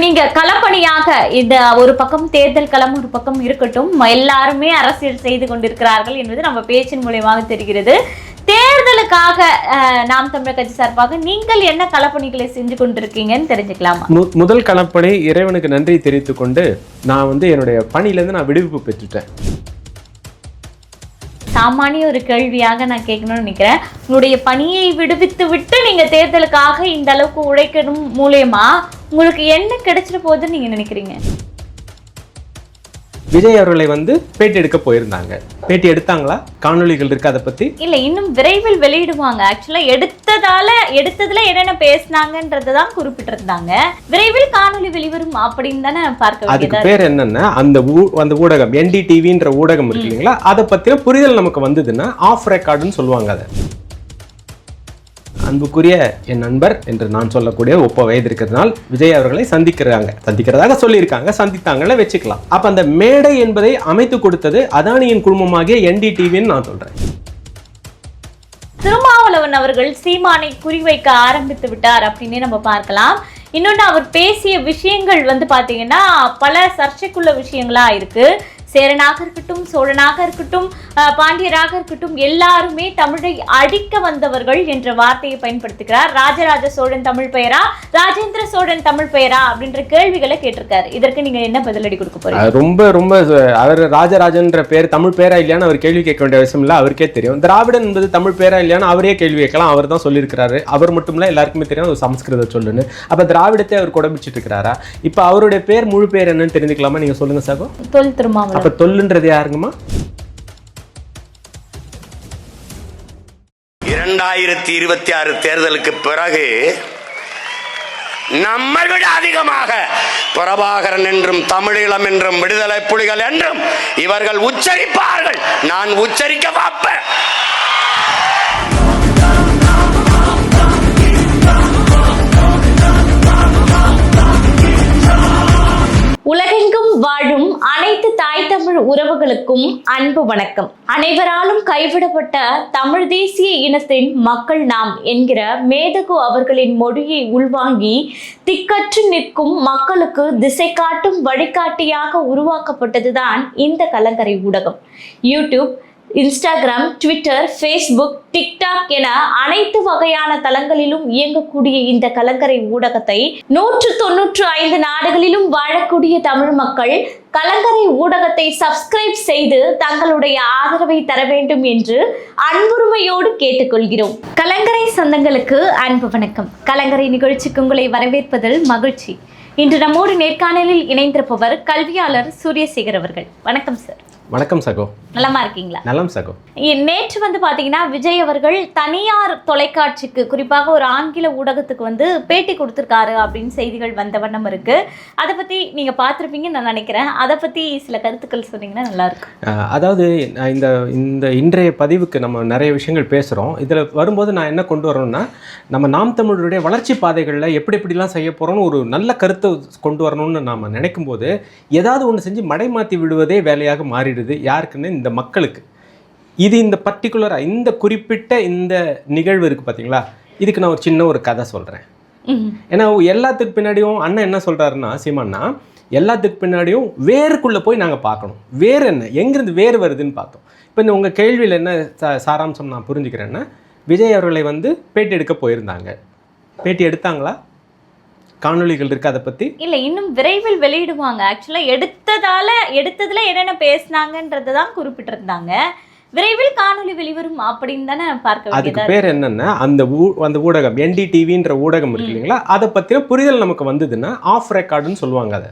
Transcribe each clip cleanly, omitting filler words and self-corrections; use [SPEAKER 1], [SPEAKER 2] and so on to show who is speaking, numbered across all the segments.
[SPEAKER 1] நீங்க களப்பணியாக இந்த ஒரு பக்கம் தேர்தல் களம் ஒரு பக்கம் இருக்கட்டும், எல்லாருமே அரசியல் செய்து கொண்டிருக்கிறார்கள் என்பது நம்ம பேச்சின் மூலமாக தெரிகிறது. தேர்தலுக்காக நாம் தமிழர் கட்சி சார்பாக நீங்கள் என்ன களப்பணிகளை செஞ்சு கொண்டிருக்கீங்கன்னு தெரிஞ்சுக்கலாமா?
[SPEAKER 2] முதல் களப்பணி, இறைவனுக்கு நன்றி தெரிவித்துக் கொண்டு நான் என்னுடைய பணியிலேருந்து நான் விடுவிப்பு பெற்றுட்டேன்.
[SPEAKER 1] சாமானிய ஒரு கேள்வியாக நான் கேட்கணும்னு நினைக்கிறேன். உங்களுடைய பணியை விடுவித்து விட்டு நீங்க தேர்தலுக்காக இந்த அளவுக்கு உழைக்கணும் மூலமா உங்களுக்கு என்ன கிடைச்சிட போகுதுன்னு நீங்க நினைக்கிறீங்க?
[SPEAKER 2] விஜய் அவர்களை பேட்டி எடுக்க போயிருந்தாங்க. பேட்டி எடுத்தாங்களா? காணொலிகள் இருக்கு அதை பத்தி?
[SPEAKER 1] இல்ல, இன்னும் விரைவில் வெளியிடுவாங்க. ஆக்சுவலா எடுத்ததுல என்னென்ன பேசினாங்கன்றதான் குறிப்பிட்டிருந்தாங்க. விரைவில் காணொலி வெளிவரும் அப்படின்னு தானே பார்க்க.
[SPEAKER 2] அதுக்கு பேர் என்னன்னா, அந்த ஊடகம் NDTVன்ற ஊடகம் இருக்கு இல்லைங்களா, அதை பத்தின புரிதல் நமக்கு வந்ததுன்னா ஆஃப் ரெக்கார்டுன்னு சொல்லுவாங்க. அதை அன்புக்குரிய என் நண்பர் என்று நான் சொல்லக்கூடிய 30 வயது இருக்கிறதுனால் விஜய் அவர்களை சந்திக்கிறதாக சொல்லியிருக்காங்க. சந்தித்தாங்கள வச்சுக்கலாம். அப்ப அந்த மேடை என்பதை அமைத்து கொடுத்தது அதானியின் குழுமமாகிய NDTVன்னு நான் சொல்றேன்.
[SPEAKER 1] திருமாவளவன் அவர்கள் சீமானை குறிவைக்க ஆரம்பித்து விட்டார் அப்படின்னே நம்ம பார்க்கலாம். இன்னொன்று, அவர் பேசிய விஷயங்கள் பாத்தீங்கன்னா பல சர்ச்சைக்குள்ள விஷயங்களா இருக்கு. சேரனாக இருக்கட்டும், சோழனாக இருக்கட்டும், பாண்டியராக இருக்கட்டும், எல்லாருமே தமிழை அழிக்க வந்தவர்கள் என்ற வார்த்தையை பயன்படுத்துகிறார். ராஜராஜ சோழன் தமிழ் பெயரா, ராஜேந்திர சோழன் தமிழ் பெயரா அப்படின்ற கேள்விகளை கேட்டிருக்காரு. இதற்கு நீங்க என்ன பதிலடி கொடுக்க போறீங்க?
[SPEAKER 2] ரொம்ப அவர் ராஜராஜன்ற பேர் தமிழ் பேரா இல்லையான்னு அவர் கேள்வி கேட்க வேண்டிய அவசியம் இல்லை. அவருக்கே தெரியும். திராவிடன் என்பது தமிழ் பேரா இல்லையான்னு அவரே கேள்வி கேட்கலாம். அவர் தான் சொல்லியிருக்கிறாரு. அவர் மட்டும் இல்ல, எல்லாருக்குமே தெரியும் அது சமஸ்கிருத சொல்லுன்னு. அப்ப திராவிடத்தை அவர் கொடபிச்சிட்டு இருக்கிறாரா? இப்ப அவருடைய பேர் முழு பேர் என்னன்னு தெரிஞ்சுக்கலாமா? நீங்க சொல்லுங்க சாகோ.
[SPEAKER 1] தொல் திருமாவளவன்.
[SPEAKER 2] அப்ப தொல்லுன்றது யாருங்கம்மா?
[SPEAKER 3] 2026 தேர்தலுக்கு பிறகு நம்மை விட அதிகமாக பிரபாகரன் என்றும் தமிழீழம் என்றும் விடுதலை புலிகள் என்றும் இவர்கள் உச்சரிப்பார்கள். நான் உச்சரிக்க பார்ப்பேன்.
[SPEAKER 1] உலகெங்கும் வாழும் அனைத்து தாய் தமிழ் உறவுகளுக்கும் அன்பு வணக்கம். அனைவராலும் கைவிடப்பட்ட தமிழ் தேசிய இனத்தின் மக்கள் நாம் என்கிற மேதகு அவர்களின் மொழியை உள்வாங்கி திக்கற்று நிற்கும் மக்களுக்கு திசை காட்டும் வழிகாட்டியாக உருவாக்கப்பட்டதுதான் இந்த கலங்கரை ஊடகம். YouTube, Instagram, Twitter, Facebook, TikTok என அனைத்து வகையான தளங்களிலும் இயங்கக்கூடிய இந்த கலங்கரை ஊடகத்தை 195 நாடுகளிலும் வாழக்கூடிய தமிழ் மக்கள் கலங்கரை ஊடகத்தை சப்ஸ்கிரைப் செய்து தங்களுடைய ஆதரவை தர வேண்டும் என்று அன்புரிமையோடு கேட்டுக்கொள்கிறோம். கலங்கரை சொந்தங்களுக்கு அன்பு வணக்கம். கலங்கரை நிகழ்ச்சிக்கு உங்களை வரவேற்பதில் மகிழ்ச்சி. இன்று நம்மோடு நேர்காணலில் இணைந்திருப்பவர் கல்வியாளர் சூரியசேகர் அவர்கள். வணக்கம் சார்.
[SPEAKER 2] வணக்கம் சகோ.
[SPEAKER 1] நலமா இருக்கீங்களா?
[SPEAKER 2] நலம் சகோ.
[SPEAKER 1] நேற்று பாத்தீங்கன்னா விஜய் அவர்கள் தனியார் தொலைக்காட்சிக்கு, குறிப்பாக ஒரு ஆங்கில ஊடகத்துக்கு பேட்டி கொடுத்திருக்காரு அப்படின்னு செய்திகள் வந்த வண்ணம் இருக்கு. அதை பத்தி நீங்க பார்த்திருப்பீங்கன்னு நான் நினைக்கிறேன். அதை பத்தி சில கருத்துக்கள் சொன்னீங்கன்னா நல்லா இருக்கு.
[SPEAKER 2] அதாவது இந்த இன்றைய பதிவுக்கு நம்ம நிறைய விஷயங்கள் பேசுறோம். இதுல வரும்போது நான் என்ன கொண்டு வரணும்னா, நம்ம நாம் தமிழருடைய வளர்ச்சி பாதைகளில் எப்படிலாம் செய்ய போறோம்னு ஒரு நல்ல கருத்தை கொண்டு வரணும்னு நாம நினைக்கும் போது ஏதாவது ஒன்று செஞ்சு மடை மாற்றி விடுவதே வேலையாக மாறிடுது. யாருக்குன்னு? இந்த மக்களுக்கு. இது இந்த பர்டிகுலராக இந்த குறிப்பிட்ட இந்த நிகழ்வு இருக்குது பார்த்தீங்களா, இதுக்கு நான் ஒரு சின்ன கதை சொல்கிறேன். ஏன்னா எல்லாத்துக்கு பின்னாடியும் அண்ணன் என்ன சொல்கிறாருன்னா, சீமானா எல்லாத்துக்கு பின்னாடியும் வேருக்குள்ளே போய் நாங்கள் பார்க்கணும். வேறு என்ன, எங்கேருந்து வேறு வருதுன்னு பார்த்தோம். இப்போ இந்த உங்கள் கேள்வியில் என்ன சாராம்சம் நான் புரிஞ்சுக்கிறேன்னா, விஜய் அவர்களை பேட்டி எடுக்க போயிருந்தாங்க. பேட்டி எடுத்தாங்களா? காணொலிகள் இருக்கு அதை பத்தி? இல்ல,
[SPEAKER 1] இன்னும் விரைவில் வெளியிடுவாங்க. ஆக்சுவலா எடுத்ததுல என்னென்ன பேசினாங்கன்றதான் குறிப்பிட்டிருந்தாங்க. விரைவில் காணொலி வெளிவரும் அப்படின்னு தானே பார்க்க.
[SPEAKER 2] அதுக்கு பேர் என்னன்னா, அந்த ஊடகம் NDTVன்ற ஊடகம் இருக்கு இல்லைங்களா, அதை பத்தின புரிதல் நமக்கு வந்ததுன்னா ஆஃப் ரெக்கார்டுன்னு சொல்லுவாங்க. அதை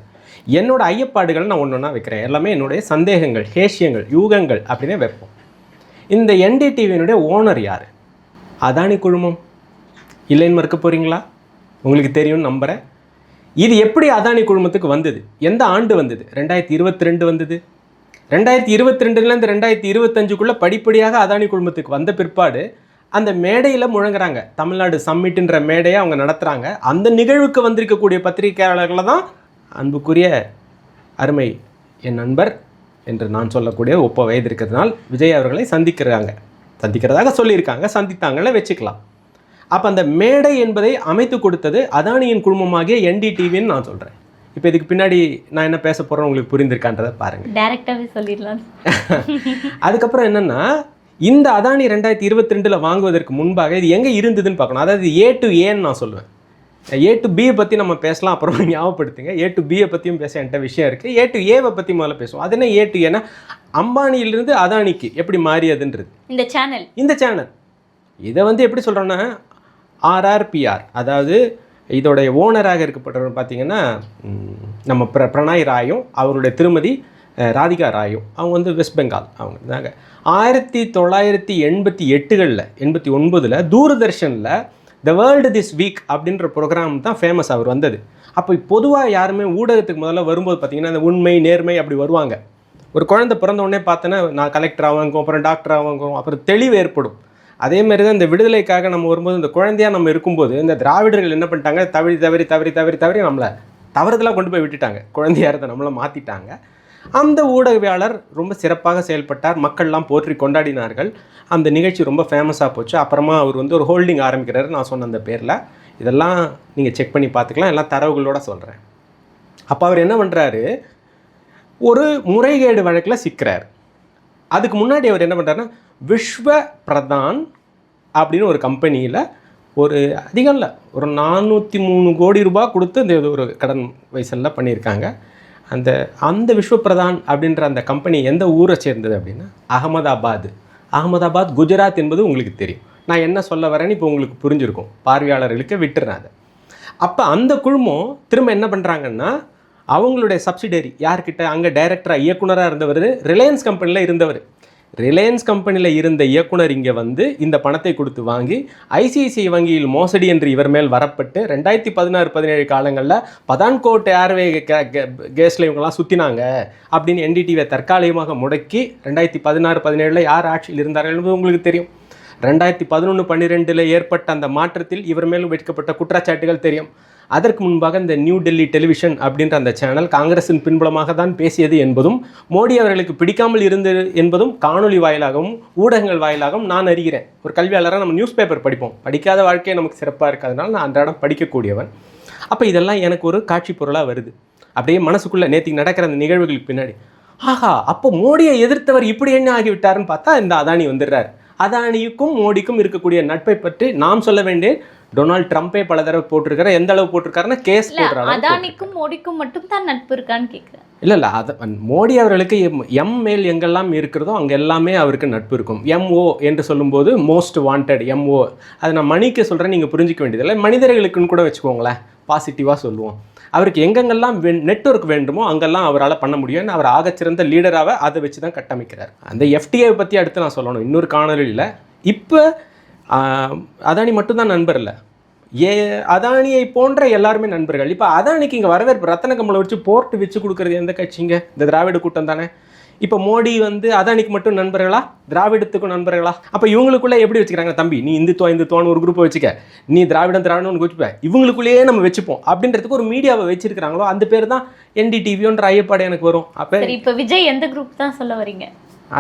[SPEAKER 2] என்னோட ஐயப்பாடுகள் நான் ஒன்றா வைக்கிறேன். எல்லாமே என்னுடைய சந்தேகங்கள், ஹேஷியங்கள், யூகங்கள் அப்படின்னே வைப்போம். இந்த NDTVனுடைய ஓனர் யார்? அதானி குழுமம். இல்லைன்னு மறுக்க போறீங்களா? உங்களுக்கு தெரியும்னு நம்புகிறேன். இது எப்படி அதானி குழுமத்துக்கு வந்தது? எந்த ஆண்டு வந்தது? 2022 வந்தது. 2022லேருந்து 2025க்குள்ளே படிப்படியாக அதானி குழுமத்துக்கு வந்த பிற்பாடு அந்த மேடையில் முழங்குறாங்க. தமிழ்நாடு சம்மிட்டுன்ற மேடையை அவங்க நடத்துகிறாங்க. அந்த நிகழ்வுக்கு வந்திருக்கக்கூடிய பத்திரிகையாளர்களை தான் அன்புக்குரிய அருமை என் நண்பர் என்று நான் சொல்லக்கூடிய 30 வயது இருக்கிறதுனால் விஜய் அவர்களை சந்திக்கிறதாக சொல்லியிருக்காங்க. சந்தித்தாங்கள வச்சுக்கலாம். அப்போ அந்த மேடை என்பதை அமைத்து கொடுத்தது அதானியின் குழுமமாகிய NDTVன்னு நான் சொல்கிறேன். இப்போ இதுக்கு பின்னாடி நான் என்ன பேச போகிறேன் உங்களுக்கு புரிந்திருக்கான்றதை பாருங்கள்.
[SPEAKER 1] டைரக்டாவே சொல்லிடலாம்.
[SPEAKER 2] அதுக்கப்புறம் என்னென்னா, இந்த அதானி 2022 வாங்குவதற்கு முன்பாக இது எங்கே இருந்ததுன்னு பார்க்கணும். அதாவது A to Aன்னு நான் சொல்லுவேன். A to B பற்றி நம்ம பேசலாம், அப்புறம் ஞாபகப்படுத்துங்க. A to B பற்றியும் பேச என்கிட்ட விஷயம் இருக்குது. A to A பற்றி முதல்ல பேசுவோம். அது என்ன A to Aனா, அம்பானியிலிருந்து அதானிக்கு எப்படி மாறியதுன்றது இந்த சேனல். இதை வந்து எப்படி சொல்கிறோன்னா, RRPR, அதாவது இதோடைய ஓனராக இருக்கப்பட்டவர் பார்த்தீங்கன்னா நம்ம பிரணாய் ராயும் அவருடைய திருமதி ராதிகா ராயும். அவங்க வந்து வெஸ்ட் பெங்கால் அவங்க தாங்க. 1988களில் 89ல் தூர்தர்ஷனில் த வேர்ல்டு திஸ் வீக் அப்படின்ற ப்ரோக்ராம் தான் ஃபேமஸ் அவர் வந்தது. அப்போ பொதுவாக யாருமே ஊடகத்துக்கு முதல்ல வரும்போது பார்த்திங்கன்னா அந்த உண்மை நேர்மை அப்படி வருவாங்க. ஒரு குழந்தை பிறந்த உடனே பார்த்தோன்னா நான் கலெக்டர் ஆவாங்க, அப்புறம் டாக்டர் ஆவாங்க, அப்புறம் தெளிவு ஏற்படும். அதேமாரி தான் இந்த விடுதலைக்காக நம்ம வரும்போது இந்த குழந்தையாக நம்ம இருக்கும்போது இந்த திராவிடர்கள் என்ன பண்ணிட்டாங்க, தவறி நம்மளை தவறுதலாக கொண்டு போய் விட்டுட்டாங்க. குழந்தையாக இருந்த நம்மளை மாற்றிட்டாங்க. அந்த ஊடகவியாளர் ரொம்ப சிறப்பாக செயல்பட்டார். மக்கள்லாம் போற்றி கொண்டாடினார்கள். அந்த நிகழ்ச்சி ரொம்ப ஃபேமஸாக போச்சு. அப்புறமா அவர் வந்து ஒரு ஹோல்டிங் ஆரம்பிக்கிறாரு, நான் சொன்ன அந்த பேரில். இதெல்லாம் நீங்கள் செக் பண்ணி பார்த்துக்கலாம், எல்லாம் தரவுகளோடு சொல்கிறேன். அப்போ அவர் என்ன பண்ணுறாரு, ஒரு முறைகேடு வழக்கில் சிக்கிறார். அதுக்கு முன்னாடி அவர் என்ன பண்ணுறாருன்னா, விஸ்வ பிரதான் அப்படின்னு ஒரு கம்பெனியில் ஒரு அதிகம் இல்லை, ஒரு 403 கோடி ரூபாய் கொடுத்து இந்த ஒரு கடன் வைசலில் பண்ணியிருக்காங்க. அந்த விஸ்வபிரதான் அப்படின்ற அந்த கம்பெனி எந்த ஊரை சேர்ந்தது அப்படின்னா அகமதாபாத் குஜராத் என்பது உங்களுக்கு தெரியும். நான் என்ன சொல்ல வரேன்னு இப்போ உங்களுக்கு புரிஞ்சிருக்கும், பார்வையாளர்களுக்கு விட்டுறேன் அதை. அப்போ அந்த குழுமம் திரும்ப என்ன பண்ணுறாங்கன்னா, அவங்களுடைய சப்சிடரி யார்கிட்ட, அங்கே டைரக்டராக இயக்குனராக இருந்தவர் ரிலையன்ஸ் கம்பெனியில் இருந்தவர். ரிலையன்ஸ் கம்பெனியில் இருந்த இயக்குனர் இங்கே வந்து இந்த பணத்தை கொடுத்து வாங்கி ஐசிஐசிஐ வங்கியில் மோசடி என்று இவர் மேல் வரப்பட்டு 2016-17 காலங்களில் பதான்கோட் ஏர்வே கேஸில் இவங்கெல்லாம் சுற்றினாங்க அப்படின்னு NDTV தற்காலிகமாக முடக்கி 2016-17 யார் ஆட்சியில் இருந்தார்கள் என்பது உங்களுக்கு தெரியும். 2011-12 ஏற்பட்ட அந்த மாற்றத்தில் இவர் மேலும் வைக்கப்பட்ட குற்றச்சாட்டுகள் தெரியும். அதற்கு முன்பாக இந்த நியூ டெல்லி டெலிவிஷன் அப்படின்ற அந்த சேனல் காங்கிரஸின் பின்புலமாக தான் பேசியது என்பதும் மோடி அவர்களுக்கு பிடிக்காமல் இருந்தது என்பதும் காணொலி வாயிலாகவும் ஊடகங்கள் வாயிலாகவும் நான் அறிகிறேன். ஒரு கல்வியாளராக நம்ம நியூஸ் பேப்பர் படிப்போம், படிக்காத வாழ்க்கையை நமக்கு சிறப்பாக இருக்கிறதுனால நான் அன்றாடம் படிக்கக்கூடியவன். அப்போ இதெல்லாம் எனக்கு ஒரு காட்சி பொருளாக வருது. அப்படியே மனசுக்குள்ளே நேற்றுக்கு நடக்கிற அந்த நிகழ்வுகளுக்கு பின்னாடி ஆஹா, அப்போ மோடியை எதிர்த்தவர் இப்படி என்ன ஆகிவிட்டாருன்னு பார்த்தா இந்த அதானி வந்துடுறார். அதானிக்கும் மோடிக்கும் இருக்கக்கூடிய நட்பை பற்றி நாம் சொல்ல வேண்டிய டொனால்ட் ட்ரம்ப்பே பல தடவை போட்டிருக்காரு. எந்த அளவு போட்டிருக்காருன்னா கேஸ் போடுறாரு.
[SPEAKER 1] அதானிக்கும் மோடிக்கும் மட்டும் தான் நட்பு இருக்கான்னு கேட்குறேன். இல்லை
[SPEAKER 2] அது மோடி அவர்களுக்கு எம் மேல் எங்கெல்லாம் இருக்கிறதோ அங்கே எல்லாமே அவருக்கு நட்பு இருக்கும். MO என்று சொல்லும்போது மோஸ்ட் வாண்டட் MO. அதை நான் மணிக்கு சொல்கிறேன், நீங்கள் புரிஞ்சிக்க வேண்டியதில்லை. மனிதர்களுக்குன்னு கூட வச்சுக்கோங்களேன், பாசிட்டிவாக சொல்லுவோம். அவருக்கு எங்கெங்கெல்லாம் நெட்வொர்க் வேண்டுமோ அங்கெல்லாம் அவரால் பண்ண முடியும். அவர் ஆகச்சிறந்த லீடராக அதை வச்சு தான் கட்டமைக்கிறார். அந்த FTA பற்றி அடுத்து நான் சொல்லணும் இன்னொரு காணொலியில். இப்போ அதானி மட்டும்தான் நண்பர் இல்லை, அதானியை போன்ற எல்லாருமே நண்பர்கள். இப்போ அதானிக்கு இங்கே வரவேற்பு ரத்தன கம்பளை வச்சு போர்ட்டு வச்சு கொடுக்குறது எந்த கட்சிங்க? இந்த திராவிட கூட்டம் தானே. இப்போ மோடி வந்து அதானிக்கு மட்டும் நண்பர்களா, திராவிடத்துக்கும் நண்பர்களா? அப்போ இவங்களுக்குள்ளே எப்படி வச்சுக்கிறாங்க, தம்பி நீ இந்துத்துவான்னு ஒரு குரூப்பை வச்சுக்க, நீ திராவிடம்னு ஒன்று வச்சுப்ப, இவங்களுக்குள்ளேயே நம்ம வச்சுப்போம் அப்படின்றதுக்கு ஒரு மீடியாவை வச்சிருக்கிறாங்களோ அந்த பேர் தான் NDTVன்ற ஐயப்பாடு எனக்கு வரும். அப்போ
[SPEAKER 1] இப்போ விஜய் எந்த குரூப் தான் சொல்ல வரீங்க?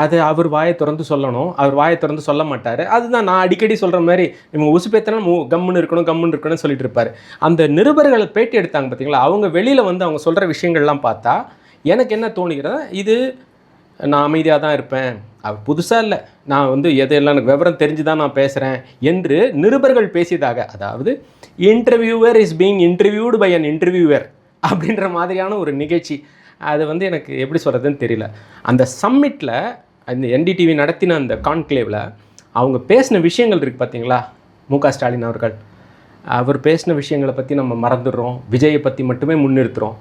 [SPEAKER 2] அது அவர் வாயை திறந்து சொல்லணும். அவர் வாயை திறந்து சொல்ல மாட்டார். அதுதான் நான் அடிக்கடி சொல்கிற மாதிரி, இவங்க உசுப்பேத்தனா கம்முன்னு இருக்கணும்னு சொல்லிட்டு இருப்பார். அந்த நிருபர்கள் பேட்டி எடுத்தாங்க பார்த்தீங்களா, அவங்க வெளியில் வந்து அவங்க சொல்கிற விஷயங்கள்லாம் பார்த்தா எனக்கு என்ன தோணுகிறதா, இது நான் அமைதியாக தான் இருப்பேன், அது புதுசாக இல்லை, நான் வந்து எதையெல்லாம் எனக்கு விவரம் தெரிஞ்சு தான் நான் பேசுகிறேன் என்று நிருபர்கள் பேசியதாக, அதாவது interviewer is being interviewed by an interviewer அப்படின்ற மாதிரியான ஒரு நிகழ்ச்சி. அது வந்து எனக்கு எப்படி சொல்கிறதுன்னு தெரியல. அந்த சம்மிட்டில் அந்த NDTV நடத்தின அந்த கான்க்ளேவில் அவங்க பேசின விஷயங்கள் இருக்குது பார்த்தீங்களா, MK ஸ்டாலின் அவர்கள் அவர் பேசின விஷயங்களை பற்றி நம்ம மறந்துடுறோம், விஜயை பற்றி மட்டுமே முன்னிறுத்துகிறோம்.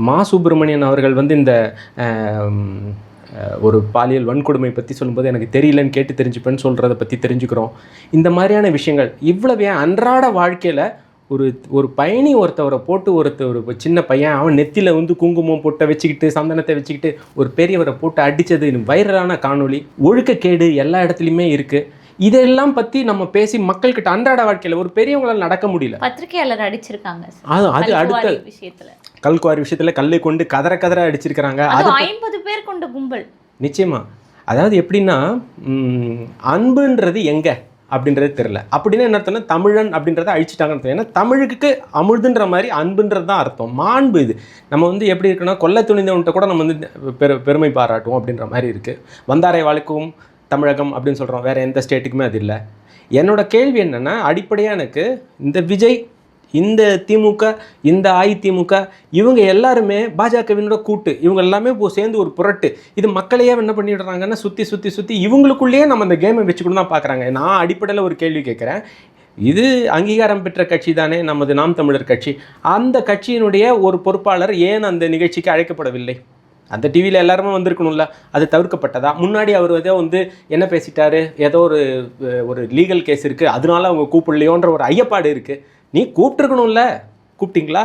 [SPEAKER 2] மா சுப்பிரமணியன் அவர்கள் வந்து இந்த ஒரு பாலியல் வன்கொடுமை பற்றி சொல்லும்போது எனக்கு தெரியலன்னு கேட்டு தெரிஞ்சுப்பேன்னு சொல்கிறத பற்றி தெரிஞ்சுக்கிறோம். இந்த மாதிரியான விஷயங்கள் இவ்வளவே அன்றாட வாழ்க்கையில் ஒரு பயணி ஒருத்தவரை போட்டு ஒரு சின்ன பையன் அவன் நெத்தியில் வந்து குங்குமம் போட்ட வச்சுக்கிட்டு சந்தனத்தை வச்சுக்கிட்டு ஒரு பெரியவரை போட்டு அடித்தது வைரலான காணொளி. ஒழுக்கக்கேடு எல்லா இடத்துலையுமே இருக்குது. இதெல்லாம் பற்றி நம்ம பேசி மக்கள்கிட்ட அன்றாட வாழ்க்கையில் ஒரு பெரியவங்களால் நடக்க முடியல.
[SPEAKER 1] பத்திரிகையாளர் அடிச்சிருக்காங்க,
[SPEAKER 2] அது அடுத்த
[SPEAKER 1] விஷயத்தில்
[SPEAKER 2] கல்குவாரி விஷயத்தில் கல்லை கொண்டு கதற அடிச்சிருக்கிறாங்க.
[SPEAKER 1] அது 50 பேர் கொண்ட கும்பல்.
[SPEAKER 2] நிச்சயமா. அதாவது எப்படின்னா, அன்புன்றது எங்கே அப்படின்றது தெரியல. அப்படின்னா என்ன அர்த்தம்னா தமிழன் அப்படின்றத அழிச்சிட்டாங்கன்னு. ஏன்னா தமிழுக்கு அமிழ்துன்ற மாதிரி அன்புன்றது தான் அர்த்தம். மாண்பு இது. நம்ம வந்து எப்படி இருக்குன்னா கொல்ல துணிந்தவன்கிட்ட கூட நம்ம வந்து பெருமை பாராட்டுவோம் அப்படின்ற மாதிரி இருக்குது. வந்தாரை வாழ்க்கும் தமிழகம் அப்படின்னு சொல்கிறோம். வேறு எந்த ஸ்டேட்டுக்குமே அது இல்லை. என்னோட கேள்வி என்னென்னா, அடிப்படையாக எனக்கு இந்த விஜய், இந்த திமுக, இந்த அதிமுக இவங்க எல்லாருமே பாஜகவினோட கூட்டு, இவங்க எல்லாமே இப்போ சேர்ந்து ஒரு புரட்டு. இது மக்களையே என்ன பண்ணிடுறாங்கன்னா சுற்றி இவங்களுக்குள்ளேயே நம்ம அந்த கேமை வச்சுக்கணும் தான் பார்க்குறாங்க. நான் அடிப்படையில் ஒரு கேள்வி கேட்குறேன். இது அங்கீகாரம் பெற்ற கட்சி தானே நமது நாம் தமிழர் கட்சி. அந்த கட்சியினுடைய ஒரு பொறுப்பாளர் ஏன் அந்த நிகழ்ச்சிக்கு அழைக்கப்படவில்லை? அந்த டிவியில் எல்லாருமே வந்திருக்கணும்ல, அது தவிர்க்கப்பட்டதா? முன்னாடி அவர் ஏதோ வந்து என்ன பேசிட்டாரு, ஏதோ ஒரு லீகல் கேஸ் இருக்குது, அதனால அவங்க கூப்பிடலையோன்ற ஒரு ஐயப்பாடு இருக்குது. நீ கூப்பிட்டுருக்கணும்ல, கூப்பிட்டீங்களா?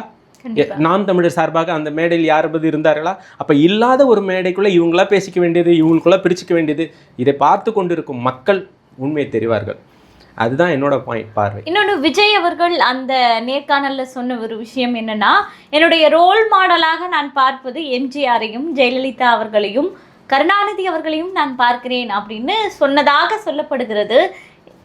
[SPEAKER 2] நாம் தமிழர் சார்பாக அந்த மேடையில் யாராவது இருந்தார்களா? அப்போ இல்லாத ஒரு மேடைக்குள்ளே இவங்களா பேசிக்க வேண்டியது, இவங்களுக்குள்ளே பிரிச்சுக்க வேண்டியது, இதை பார்த்து கொண்டிருக்கும் மக்கள் உண்மையை தெரிவார்கள். அதுதான் என்னோட பாயிண்ட், பார்வை.
[SPEAKER 1] இன்னொன்று, விஜய் அவர்கள் அந்த நேர்காணலில் சொன்ன ஒரு விஷயம் என்னன்னா, என்னுடைய ரோல் மாடலாக நான் பார்ப்பது எம்ஜிஆரையும் ஜெயலலிதா அவர்களையும் கருணாநிதி அவர்களையும் நான் பார்க்கிறேன் அப்படின்னு சொன்னதாக சொல்லப்படுகிறது.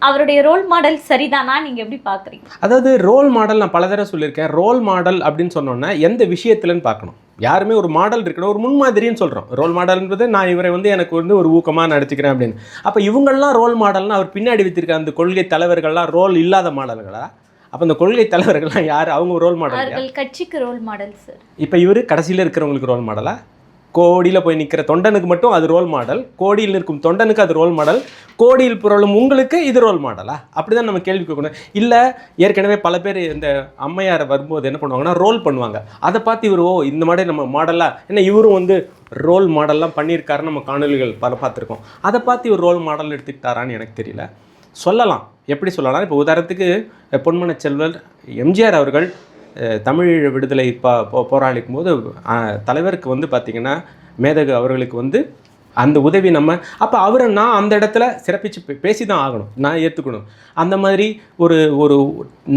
[SPEAKER 1] அவருடைய ரோல் மாடல் சரிதானா? நீங்கள் எப்படி பார்க்குறீங்க?
[SPEAKER 2] அதாவது ரோல் மாடல் நான் பல தடவை சொல்லியிருக்கேன். ரோல் மாடல் அப்படின்னு சொன்னோன்னா எந்த விஷயத்துலன்னு பார்க்கணும். யாருமே ஒரு மாடல் இருக்கணும், ஒரு முன்மாதிரின்னு சொல்கிறோம். ரோல் மாடல்ன்றது நான் இவரை வந்து எனக்கு வந்து ஒரு ஊக்கமாக நடிச்சுக்கிறேன் அப்படின்னு. அப்போ இவங்கள்லாம் ரோல் மாடல்னால் அவர் பின்னாடி வைத்திருக்க அந்த கொள்கை தலைவர்கள்லாம் ரோல் இல்லாத மாடல்களா? அப்போ அந்த கொள்கை தலைவர்கள்லாம் யார்? அவங்க ரோல் மாடல்?
[SPEAKER 1] அவர்கள் கட்சிக்கு ரோல் மாடல் சார்.
[SPEAKER 2] இப்போ இவர் கடைசியில் இருக்கிறவங்களுக்கு ரோல் மாடலா? கோடியில் போய் நிற்கிற தொண்டனுக்கு மட்டும் அது ரோல் மாடல், கோடியில் இருக்கும் தொண்டனுக்கு அது ரோல் மாடல், கோடியில் புரளும் உங்களுக்கு இது ரோல் மாடலா? அப்படி தான் நம்ம கேள்வி கேட்கணும். இல்லை, ஏற்கனவே பல பேர் இந்த அம்மையாரை வரும்போது என்ன பண்ணுவாங்கன்னா ரோல் பண்ணுவாங்க. அதை பார்த்து இவர் இந்த மாதிரி நம்ம மாடலாக என்ன இவரும் வந்து ரோல் மாடல்லாம் பண்ணியிருக்காருன்னு நம்ம காணொலிகள் பல பார்த்துருக்கோம். அதை பார்த்து இவர் ரோல் மாடல் எடுத்துக்கிட்டாரான்னு எனக்கு தெரியல. சொல்லலாம், எப்படி சொல்லலாம்? இப்போ உதாரணத்துக்கு பொன்மன செல்வர் எம்ஜிஆர் அவர்கள் தமிழ் விடுதலை போராளிக்கும் போது தலைவருக்கு வந்து பார்த்திங்கன்னா மேதகு அவர்களுக்கு வந்து அந்த உதவி நம்ம அப்போ அவரை நான் அந்த இடத்துல சிறப்பித்து பேசி தான் ஆகணும், நான் ஏற்றுக்கணும். அந்த மாதிரி ஒரு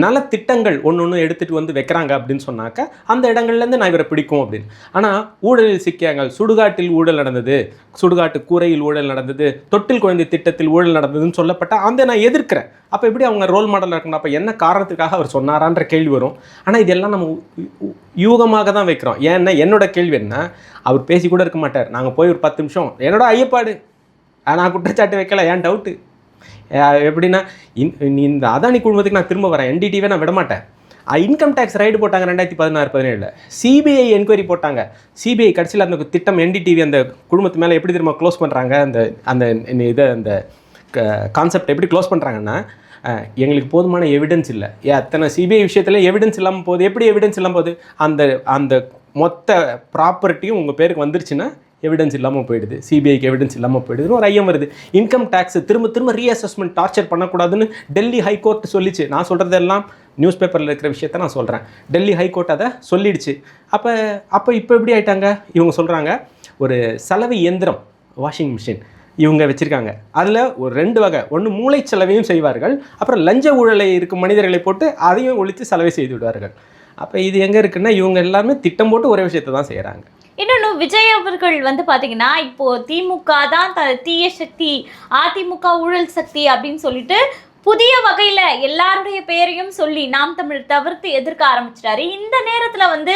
[SPEAKER 2] நலத்திட்டங்கள் ஒன்று எடுத்துகிட்டு வந்து வைக்கிறாங்க அப்படின்னு சொன்னாக்கா அந்த இடங்கள்லேருந்து நான் இவரை பிடிக்கும் அப்படின்னு. ஆனால் ஊழலில் சிக்கியாங்க, சுடுகாட்டில் ஊழல் நடந்தது, சுடுகாட்டு கூரையில் ஊழல் நடந்தது, தொட்டில் குழந்தை திட்டத்தில் ஊழல் நடந்ததுன்னு சொல்லப்பட்ட அந்த நான் எதிர்க்கிறேன். அப்போ எப்படி அவங்க ரோல் மாடல் இருக்கணும்? அப்போ என்ன காரணத்துக்காக அவர் சொன்னாரான்ற கேள்வி வரும். ஆனால் இதெல்லாம் நம்ம யூகமாக தான் வைக்கிறோம். ஏன்னா என்னோட கேள்வி என்ன, அவர் பேசி கூட இருக்க மாட்டார். நாங்கள் போய் ஒரு 10 நிமிஷம் என்னோட ஐயப்பாடு, நான் குற்றச்சாட்டு வைக்கல, ஏன் டவுட்டு எப்படின்னா இந்த அதானி குழுமத்துக்கு நான் திரும்ப வரேன், என்டிடிவே நான் விடமாட்டேன். இன்கம் டேக்ஸ் ரைடு போட்டாங்க 2016-17. சிபிஐ என்கொயரி போட்டாங்க. சிபிஐ கடைசியில் அந்த திட்டம் என்டிடிவி அந்த குழுமத்து மேலே எப்படி திரும்ப க்ளோஸ் பண்ணுறாங்க, அந்த கான்செப்ட் எப்படி க்ளோஸ் பண்ணுறாங்கன்னா, எங்களுக்கு போதுமான எவிடன்ஸ் இல்லை. அத்தனை சிபிஐ விஷயத்தில் எவிடன்ஸ் இல்லாமல் போகுது. எப்படி எவிடன்ஸ் இல்லாமல் போகுது? அந்த மொத்த ப்ராப்பர்ட்டியும் உங்கள் பேருக்கு வந்துருச்சுன்னா எவிடன்ஸ் இல்லாமல் போயிடுது, சிபிஐக்கு எவிடன்ஸ் இல்லாமல் போயிடுதுன்னு ஒரு ஐயம் வருது. இன்கம் டேக்ஸ் திரும்ப ரீஅசஸ்மெண்ட் டார்ச்சர் பண்ணக்கூடாதுன்னு டெல்லி ஹைகோர்ட் சொல்லிச்சு. நான் சொல்கிறதெல்லாம் நியூஸ் பேப்பரில் இருக்கிற விஷயத்த நான் சொல்கிறேன். டெல்லி ஹைகோர்ட் அதை சொல்லிடுச்சு. அப்போ இப்போ எப்படி ஆயிட்டாங்க? இவங்க சொல்கிறாங்க ஒரு சலவை இயந்திரம், வாஷிங் மிஷின் இவங்க வச்சுருக்காங்க. அதில் ஒரு 2 வகை, ஒன்று மூளை செலவையும் செய்வார்கள், அப்புறம் லஞ்ச ஊழலை இருக்கும் மனிதர்களை போட்டு அதையும் ஒழித்து செலவை செய்து விடுவார்கள். அப்போ இது எங்கே இருக்குன்னா இவங்க எல்லாமே திட்டம் போட்டு ஒரே விஷயத்தை தான் செய்கிறாங்க.
[SPEAKER 1] இன்னொன்று, விஜய் அவர்கள் வந்து பார்த்தீங்கன்னா இப்போது திமுக தான் தீய சக்தி, அதிமுக ஊழல் சக்தி அப்படின்னு சொல்லிட்டு புதிய வகையில் எல்லாருடைய பெயரையும் சொல்லி நாம் தமிழர் தவிர்த்து எதிர்க்க ஆரம்பிச்சிட்டாரு. இந்த நேரத்தில் வந்து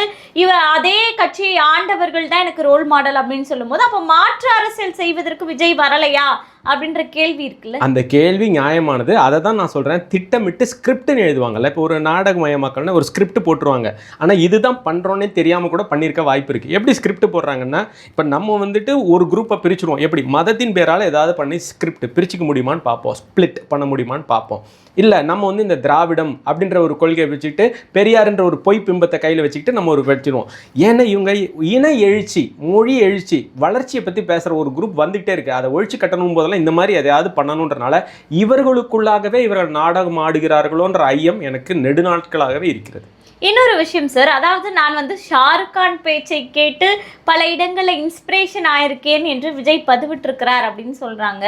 [SPEAKER 1] அதே கட்சியை ஆண்டவர்கள் தான் எனக்கு ரோல் மாடல் அப்படின்னு சொல்லும்போது அப்போ மாற்று அரசியல் செய்வதற்கு விஜய் வரலையா அப்படின்ற கேள்வி இருக்குல்ல? அந்த
[SPEAKER 2] கேள்வி நியாயமானது. அதை தான் நான் சொல்கிறேன். திட்டமிட்டு ஸ்கிரிப்ட்னு எழுதுவாங்கல்ல. இப்போ ஒரு நாடகமயமாக்கல்னா ஒரு ஸ்கிரிப்ட் போட்டுருவாங்க. ஆனால் இதுதான் பண்ணுறோன்னே தெரியாமல் கூட பண்ணியிருக்க வாய்ப்பு இருக்குது. எப்படி ஸ்கிரிப்ட் போடுறாங்கன்னா, இப்போ நம்ம வந்துட்டு ஒரு குரூப்பை பிரிச்சுருவோம். எப்படி மதத்தின் பேரால் ஏதாவது பண்ணி ஸ்கிரிப்ட் பிரிச்சுக்க முடியுமான்னு பார்ப்போம், ஸ்பிளிட் பண்ண முடியுமான்னு பார்ப்போம். இல்லை நம்ம வந்து இந்த திராவிடம் அப்படின்ற ஒரு கொள்கையை வச்சுக்கிட்டு பெரியார்ன்ற ஒரு பொய் பிம்பத்தை கையில் வச்சுக்கிட்டு நம்ம ஒரு வச்சிருவோம். ஏன்னா இவங்க இன எழுச்சி, மொழி எழுச்சி, வளர்ச்சியை பற்றி பேசுகிற ஒரு குரூப் வந்துகிட்டே இருக்குது. அதை ஒழிச்சு கட்டணும் போதெல்லாம் இந்த மாதிரி எதையாவது பண்ணணுன்றனால இவர்களுக்குள்ளாகவே இவர்கள் நாடகம் ஆடுகிறார்களோன்ற ஐயம் எனக்கு நெடுநாட்களாகவே இருக்கிறது.
[SPEAKER 1] இன்னொரு விஷயம் சார், அதாவது நான் வந்து ஷாருக் கான் பேச்சை கேட்டு பல இடங்களில் இன்ஸ்பிரேஷன் ஆயிருக்கேன் என்று விஜய் பதிவிட்டிருக்கிறார் அப்படின்னு சொல்கிறாங்க.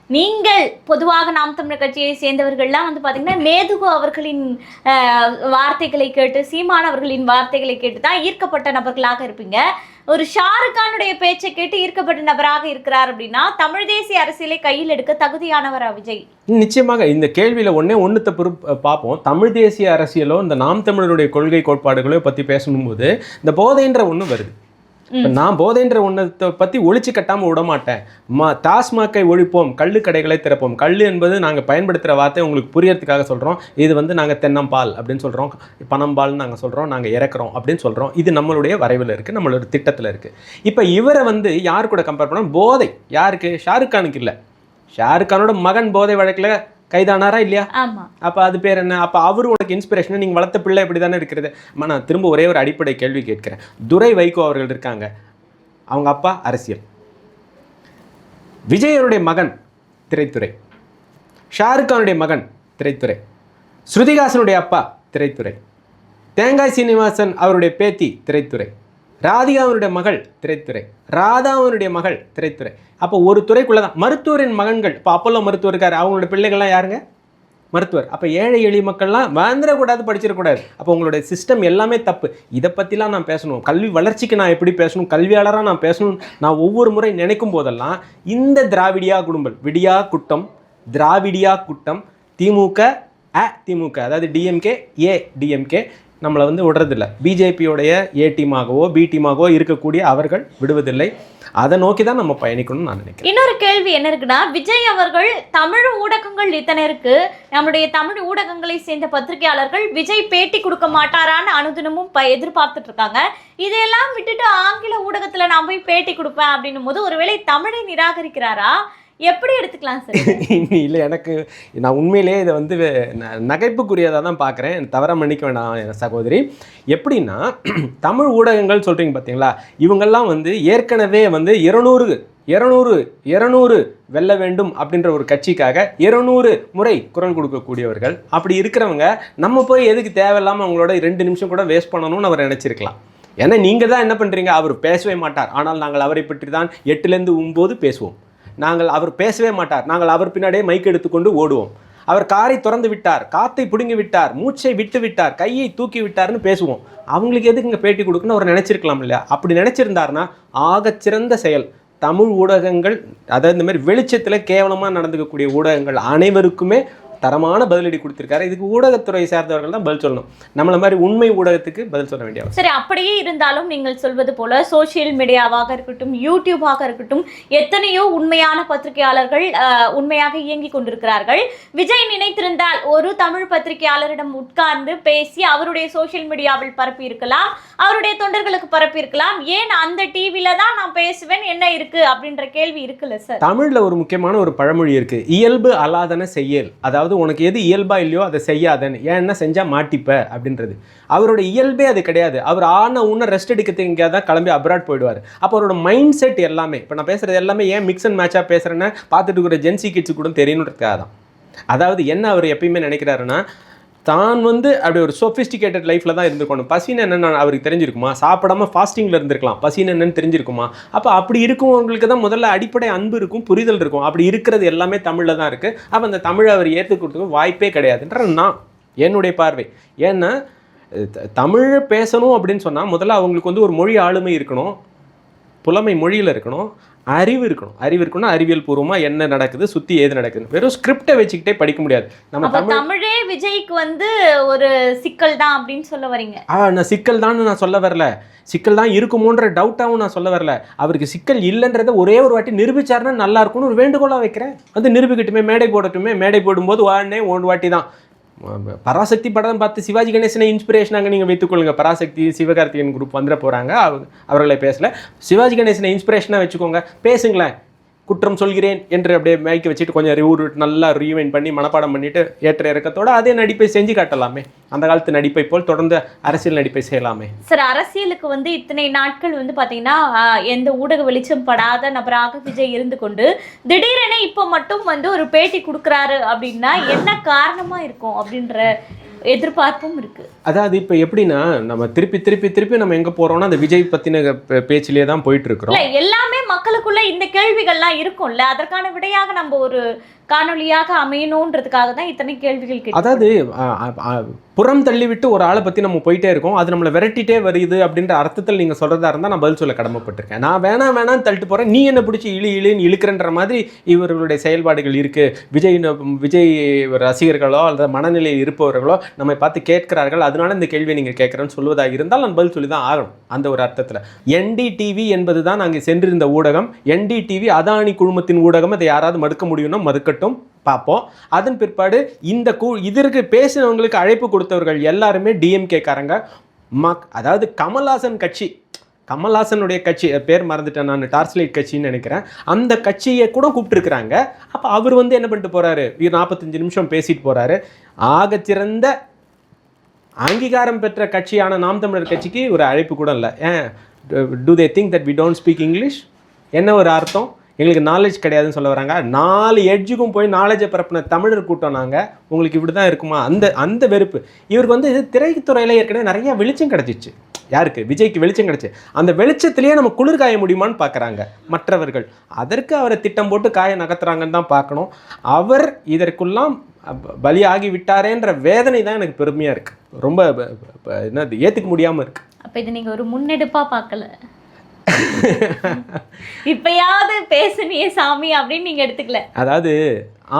[SPEAKER 1] நீங்கள் பொதுவாக நாம் தமிழர் கட்சியை சேர்ந்தவர்கள்லாம் வந்து பார்த்தீங்கன்னா மேதுகு அவர்களின் வார்த்தைகளை கேட்டு, சீமான் அவர்களின் வார்த்தைகளை கேட்டு தான் ஈர்க்கப்பட்ட நபர்களாக இருப்பீங்க. ஒரு ஷாருக் கானுடைய பேச்சை கேட்டு ஈர்க்கப்பட்ட நபராக இருக்கிறார் அப்படின்னா தமிழ் தேசிய அரசியலை கையில் எடுக்க தகுதியானவரா விஜய்?
[SPEAKER 2] நிச்சயமாக இந்த கேள்வியில் ஒன்றுத்த பார்ப்போம். தமிழ் தேசிய அரசியலோ இந்த நாம் தமிழருடைய கொள்கை கோட்பாடுகளோ பற்றி பேசணும்போது இந்த போதைன்ற ஒன்று வருது. இப்போ நான் போதைன்ற ஒன்றத்தை பற்றி ஒழிச்சு கட்டாமல் விட மாட்டேன். டாஸ்மாகை ஒழிப்போம், கள்ளு கடைகளை திறப்போம். கல் என்பது நாங்கள் பயன்படுத்துகிற வார்த்தை உங்களுக்கு புரியறதுக்காக சொல்கிறோம். இது வந்து நாங்கள் தென்னம்பால் அப்படின்னு சொல்கிறோம், பனம்பால்னு நாங்கள் சொல்கிறோம், நாங்கள் இறக்குறோம் அப்படின்னு சொல்கிறோம். இது நம்மளுடைய வரைவில் இருக்குது, நம்மளோட திட்டத்தில் இருக்குது. இப்போ இவரை வந்து யார் கூட கம்பேர் பண்ணால் போதை யாருக்கு? ஷாருக் கானுக்கு இல்லை. ஷாருக் கானோட மகன் போதை வழக்கில் கைதானாரா இல்லையா? அப்போ அது பேர் என்ன? அப்போ அவர் உனக்கு இன்ஸ்பிரேஷன், நீங்கள் வளர்த்த பிள்ளை இப்படி தானே இருக்கிறது. அம்மா நான் திரும்ப ஒரே ஒரு அடிப்படை கேள்வி கேட்கிறேன். துரை வைகோ அவர்கள் இருக்காங்க, அவங்க அப்பா அரசியல். விஜயருடைய மகன் திரைத்துறை, ஷாருக் கானுடைய மகன் திரைத்துறை, ஸ்ருதிஹாசனுடைய அப்பா திரைத்துறை, தேங்காய் சீனிவாசன் அவருடைய பேத்தி திரைத்துறை, ராதிகாவனுடைய மகள் திரைத்துறை, ராதாவனுடைய மகள் திரைத்துறை. அப்போ ஒரு துறைக்குள்ளே தான் மருத்துவரின் மகன்கள். இப்போ அப்போல்லோ மருத்துவர் இருக்கார், அவங்களோட பிள்ளைகள்லாம் யாருங்க? மருத்துவர். அப்போ ஏழை எளிய மக்கள்லாம் வந்துடக்கூடாது, படிச்சிடக்கூடாது. அப்போ உங்களுடைய சிஸ்டம் எல்லாமே தப்பு. இதை பற்றிலாம் நான் பேசணும், கல்வி வளர்ச்சிக்கு நான் எப்படி பேசணும், கல்வியாளராக நான் பேசணும். நான் ஒவ்வொரு முறை நினைக்கும் போதெல்லாம் இந்த திராவிடியா குடும்பம், விடியா குட்டம், திராவிடியா குட்டம், திமுக அதாவது டிஎம்கே டிஎம்கே நம்மளை வந்து விடுறதில்லை. பிஜேபியோடைய ஏ டீமாகவோ பி டீமாகவோ இருக்கக்கூடிய அவர்கள் விடுவதில்லை. அதை நோக்கி தான் நம்ம பயணிக்கணும்னு நான் நினைக்கிறேன். இன்னொரு
[SPEAKER 1] கேள்வி என்ன இருக்குன்னா, விஜய் அவர்கள் தமிழ் ஊடகங்கள் இத்தனை இருக்கு, நம்முடைய தமிழ் ஊடகங்களை சேர்ந்த பத்திரிகையாளர்கள் விஜய் பேட்டி கொடுக்க மாட்டாரான்னு அனுதினமும் எதிர்பார்த்துட்டு இருக்காங்க. இதையெல்லாம் விட்டுட்டு ஆங்கில ஊடகத்துல நான் போய் பேட்டி கொடுப்பேன் அப்படின்னும் போது ஒருவேளை தமிழை நிராகரிக்கிறாரா? எப்படி எடுத்துக்கலாம் சார்?
[SPEAKER 2] இல்லை, எனக்கு நான் உண்மையிலேயே இதை வந்து நகைப்புக்குரியதாக தான் பார்க்குறேன். தவற மன்னிக்க வேண்டாம் சகோதரி. எப்படின்னா, தமிழ் ஊடகங்கள் சொல்கிறீங்க பார்த்தீங்களா, இவங்கெல்லாம் வந்து ஏற்கனவே வந்து 200 வெல்ல வேண்டும் அப்படின்ற ஒரு கட்சிக்காக 200 முறை குரல் கொடுக்கக்கூடியவர்கள். அப்படி இருக்கிறவங்க நம்ம போய் எதுக்கு தேவையில்லாமல் அவங்களோட 2 நிமிஷம் கூட வேஸ்ட் பண்ணணும்னு அவர் நினச்சிருக்கலாம். ஏன்னா நீங்கள் தான் என்ன பண்ணுறீங்க, அவர் பேசவே மாட்டார், ஆனால் நாங்கள் அவரை பற்றி தான் 8லேருந்து 9 பேசுவோம். அவர் பேசவே மாட்டார், நாங்கள் அவர் பின்னாடியே மைக் எடுத்துக்கொண்டு ஓடுவோம். அவர் காரை திறந்து விட்டார், காத்தை பிடுங்கி விட்டார், மூச்சை விட்டு விட்டார், கையை தூக்கி விட்டார்னு பேசுவோம். அவங்களுக்கு எதுக்கு இங்கே பேட்டி கொடுக்குன்னு அவர் நினச்சிருக்கலாம் இல்லையா? அப்படி நினச்சிருந்தாருன்னா ஆகச்சிறந்த செயல். தமிழ் ஊடகங்கள், அதாவது இந்த மாதிரி வெளிச்சத்தில் கேவலமாக நடந்துக்கக்கூடிய ஊடகங்கள் அனைவருக்குமே தரமான பதிலடி கொடுத்திருக்காரு. இதுக்கு ஊடகத்துறை சேர்ந்தவர்கள் தான் பதில் சொல்லணும். நம்மள மாதிரி உண்மை ஊடகத்துக்கு பதில் சொல்ல வேண்டிய அவசியம்.
[SPEAKER 1] சரி, அப்படியே இருந்தாலும் நீங்கள் சொல்வது போல சோசியல் மீடியாவாக இருக்கட்டும், யூடியூபாக இருக்கட்டும், எத்தனையோ உண்மையான பத்திரிகையாளர்கள் உண்மையாக இயங்கி கொண்டிருக்கிறார்கள். விஜய் நினைத்திருந்தால் ஒரு தமிழ் பத்திரிகையாளரிடம் உட்கார்ந்து பேசி அவருடைய சோசியல் மீடியாவில் பரப்பி இருக்கலாம், அவருடைய தொண்டர்களுக்கு பரப்பி இருக்கலாம். ஏன் அந்த டிவில தான் நான் பேசுவேன் என்ன இருக்கு அப்படின்ற கேள்வி இருக்குல்ல சார்?
[SPEAKER 2] தமிழ்ல ஒரு முக்கியமான ஒரு பழமொழி இருக்கு, இயல்பு அல்லாதன செய்யல். அதாவது உனக்கு எது இயல்பா இல்லையோ அதை செய்யாதன்னு, ஏன்னா செஞ்சா மாட்டிப்ப அப்படின்றது. அவரோட இயல்பே அது கிடையாது. அவர் உன்ன ரெஸ்ட் எடுக்கிறதுக்கு எங்கேயாவது தான் கிளம்பி அப்ராட் போயிடுவார். அப்போ அவரோட மைண்ட் செட் எல்லாமே, இப்போ நான் பேசுறது எல்லாமே ஏன் மிக்ஸ் அண்ட் மேட்சாக பேசுறேன்னா பார்த்துட்டு இருக்கிற ஜென்சி கிட்ஸு கூட தெரியணுன்றதுக்காக தான். அதாவது என்ன அவர் எப்பயுமே நினைக்கிறாருன்னா, தான் வந்து அப்படி ஒரு சொஃபிஸ்டிகேட்டட் லைஃப்பில் தான் இருந்துக்கணும். பசின்னு என்னென்னு அவருக்கு தெரிஞ்சிருக்குமா? சாப்பிடாம ஃபாஸ்டிங்கில் இருந்திருக்கலாம், பசின்னு என்னென்னு தெரிஞ்சிருக்குமா? அப்போ அப்படி இருக்கவங்களுக்கு தான் முதல்ல அடிப்படை அன்பு இருக்கும், புரிதல் இருக்கும். அப்படி இருக்கிறது எல்லாமே தமிழில் தான் இருக்குது. அப்போ அந்த தமிழை அவர் ஏற்றுக்கிறதுக்கு வாய்ப்பே கிடையாதுன்ற நான் என்னுடைய பார்வை. ஏன்னா தமிழ் பேசணும் அப்படின்னு சொன்னால் முதல்ல அவங்களுக்கு வந்து ஒரு மொழி ஆளுமை இருக்கணும், புலமை மொழியில் இருக்கணும், அறிவு இருக்கணும். அறிவியல் பூர்வமாக என்ன நடக்குது, சுற்றி ஏது நடக்குது. வெறும் ஸ்கிரிப்டை வச்சுக்கிட்டே படிக்க முடியாது. நம்ம
[SPEAKER 1] தமிழே விஜய்க்கு வந்து ஒரு சிக்கல் தான் அப்படின்னு சொல்ல வரீங்க?
[SPEAKER 2] நான் சிக்கல் தான் நான் சொல்ல வரல, சிக்கல் தான் இருக்குமோன்ற டவுட்டாகவும் நான் சொல்ல வரல. அவருக்கு சிக்கல் இல்லைன்றதை ஒரே ஒரு வாட்டி நிரூபிச்சாருன்னா நல்லா இருக்கும்னு ஒரு வேண்டுகோளாக வைக்கிறேன். வந்து நிரூபிக்கட்டுமே, மேடை போடும்போது உடனே 1 வாட்டி தான். பராசக்தி படம் பார்த்து சிவாஜி கணேசனை இன்ஸ்பிரேஷனாக நீங்கள் வைத்துக்கொள்ளுங்க. பராசக்தி சிவகார்த்திகேயன் குரூப் வந்துட போகிறாங்க, அவர்களை பேசல. சிவாஜி கணேசனை இன்ஸ்பிரேஷனாக வச்சுக்கோங்க, பேசுங்களேன். குற்றம் சொல்கிறேன் என்று அப்படியே மைக்க வச்சுட்டு கொஞ்சம் நல்லா ரீவைண்ட் பண்ணி மனப்பாடம் பண்ணிட்டு ஏற்ற இறக்கத்தோட அதே நடிப்பை செஞ்சு காட்டலாமே. அந்த காலத்து நடிப்பை போல் தொடர்ந்து அரசியல் நடிப்பை செய்யலாமே.
[SPEAKER 1] சார், அரசியலுக்கு வந்து இத்தனை நாட்கள் வந்து பார்த்தீங்கன்னா எந்த ஊடக வெளிச்சம் படாத நபராக விஜய் இருந்து கொண்டு திடீரென இப்போ மட்டும் வந்து ஒரு பேட்டி கொடுக்குறாரு அப்படின்னா என்ன காரணமாக இருக்கும் அப்படின்ற எதிர்பார்ப்பும் இருக்கு.
[SPEAKER 2] அதாவது இப்போ எப்படின்னா நம்ம திருப்பி நம்ம எங்கே போகிறோம்னா அந்த விஜய் பற்றின பேச்சிலே தான் போயிட்டு இருக்கிறோம்.
[SPEAKER 1] இல்லை, எல்லாமே மக்களுக்குள்ள இந்த கேள்விகள்லாம் இருக்கும்ல, அதற்கான விடையாக நம்ம ஒரு காணொலியாக அமையணுன்றதுக்காக தான் இத்தனை கேள்விகள் கேட்கும்.
[SPEAKER 2] அதாவது புறம் தள்ளிவிட்டு ஒரு ஆளை பற்றி நம்ம போயிட்டே இருக்கோம், அது நம்மளை விரட்டிட்டே வருது அப்படின்ற அர்த்தத்தில் நீங்கள் சொல்கிறதா இருந்தால் நான் பதில் சொல்ல கடமைப்பட்டிருக்கேன். நான் வேணான்னு தள்ளிட்டு போகிறேன், நீ என்ன பிடிச்சி இழுன்னு இழுக்கிறன்ற மாதிரி இவர்களுடைய செயல்பாடுகள் இருக்குது. விஜய் ரசிகர்களோ அல்லது மனநிலையில் இருப்பவர்களோ நம்மை பார்த்து கேட்கிறார்கள், அதனால இந்த கேள்வியை நீங்கள் கேட்குறேன்னு சொல்வதாக இருந்தால் நான் பதில் சொல்லி தான் ஆகணும். அந்த ஒரு அர்த்தத்தில் NDTV என்பது தான் நாங்கள் சென்றிருந்த ஊடகம். NDTV அதானி குழுமத்தின் ஊடகம், அதை யாராவது மறுக்க முடியும்னா மறுக்கட்டும், பார்ப்போம். அதன் பிற்பாடு இந்த இதற்கு பேசினவங்களுக்கு அழைப்பு கொடுத்தவர்கள் எல்லாருமே DMK காரங்க. அதாவது கமல்ஹாசனுடைய கட்சி பேர் மறந்துட்டேன் நான், டார்ச்லைட் கட்சின்னு நினைக்கிறேன், அந்த கட்சியை கூட கூப்பிட்டுருக்குறாங்க. அப்போ அவர் என்ன பண்ணிட்டு போகிறாரு, 45 நிமிஷம் பேசிட்டு போகிறாரு. ஆகச்சிறந்த அங்கீகாரம் பெற்ற கட்சியான நாம் தமிழர் கட்சிக்கு ஒரு அழைப்பு கூட இல்லை. do they think that we don't speak English? என்ன ஒரு அர்த்தம்? எங்களுக்கு நாலேஜ் கிடையாதுன்னு சொல்ல வராங்க. 4 எட்ஜுக்கும் போய் நாலேஜை பரப்பின தமிழர் கூட்டம் நாங்கள், உங்களுக்கு இப்படி தான் இருக்குமா? அந்த வெறுப்பு இவருக்கு திரைத்துறையில் ஏற்கனவே நிறைய வெளிச்சம் கிடச்சிச்சு. யாருக்கு? விஜய்க்கு வெளிச்சம் கிடச்சி, அந்த வெளிச்சத்திலேயே நம்ம குளிர் காய முடியுமான்னு பார்க்குறாங்க மற்றவர்கள். அதற்கு அவரை திட்டம் போட்டு காய நகர்த்துறாங்கன்னு தான் பார்க்கணும். அவர் இதற்குள்ளாம் பலியாகி விட்டாரேன்ற வேதனை தான் எனக்கு பெருமையாக இருக்குது. ரொம்ப என்னது ஏற்றுக்க முடியாமல் இருக்குது.
[SPEAKER 1] அப்போ இது நீங்கள் ஒரு முன்னெடுப்பாக பார்க்கல, இப்பயாவது பேசுனியே சாமி அப்படின்னு நீங்க எடுத்துக்கல.
[SPEAKER 2] அதாவது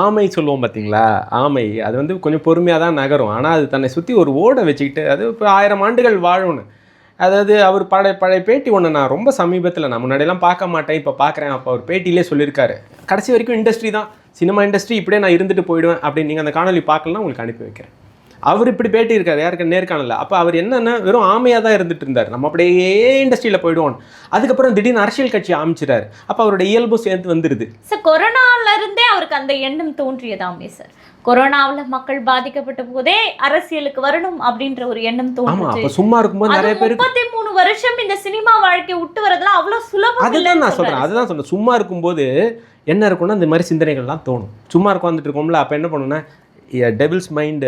[SPEAKER 2] ஆமை சொல்லுவோம் பார்த்தீங்களா, ஆமை அது கொஞ்சம் பொறுமையாக தான் நகரும், ஆனால் அது தன்னை சுற்றி ஒரு ஓடை வச்சுக்கிட்டு அது இப்போ 1000 ஆண்டுகள் வாழணும். அதாவது அவர் பழைய பேட்டி ஒன்று நான் ரொம்ப சமீபத்தில், நான் முன்னாடியெல்லாம் பார்க்க மாட்டேன், இப்போ பார்க்குறேன். அப்போ அவர் பேட்டியிலே சொல்லியிருக்காரு, கடைசி வரைக்கும் இண்டஸ்ட்ரி தான், சினிமா இண்டஸ்ட்ரி, இப்படியே நான் இருந்துட்டு போயிடுவேன் அப்படின்னு. நீங்கள் அந்த காணொலி பார்க்கலாம், உங்களுக்கு அனுப்பி வைக்கிறேன். அவர் இப்படி பேட்டி இருக்கார், யாருக்கு நேர்காணல. அப்போ அவர் என்னென்ன வெறும் ஆமையாக தான் இருந்துட்டு இருந்தார், நம்ம அப்படியே இண்டஸ்ட்ரியில் போயிடுவோம். அதுக்கப்புறம் திடீர்னு அரசியல் கட்சி ஆரம்பிச்சிட்டாரு. அப்போ அவருடைய இயல்பும் சேர்ந்து வந்துடுது.
[SPEAKER 1] சார், கொரோனாவிலிருந்தே அவருக்கு அந்த எண்ணம் தோன்றியதாமே சார்? கொரோனாவில் மக்கள் பாதிக்கப்பட்ட போதே அரசியலுக்கு வரணும் அப்படின்ற ஒரு எண்ணம் தோன்றுச்சு.
[SPEAKER 2] சும்மா இருக்கும்போது நிறைய பேர்
[SPEAKER 1] 33 வருஷம் இந்த சினிமா வாழ்க்கை விட்டு வரதுலாம் அவ்வளவு சுலபம்.
[SPEAKER 2] அதுதான் நான் சொல்றேன், அதுதான் சொல்றேன். சும்மா இருக்கும்போது என்ன இருக்கும்னா இந்த மாதிரி சிந்தனைகள்லாம் தோணும். சும்மா உட்காந்துட்டு இருக்கோம்ல, அப்போ என்ன பண்ணுன்னா, devil's mind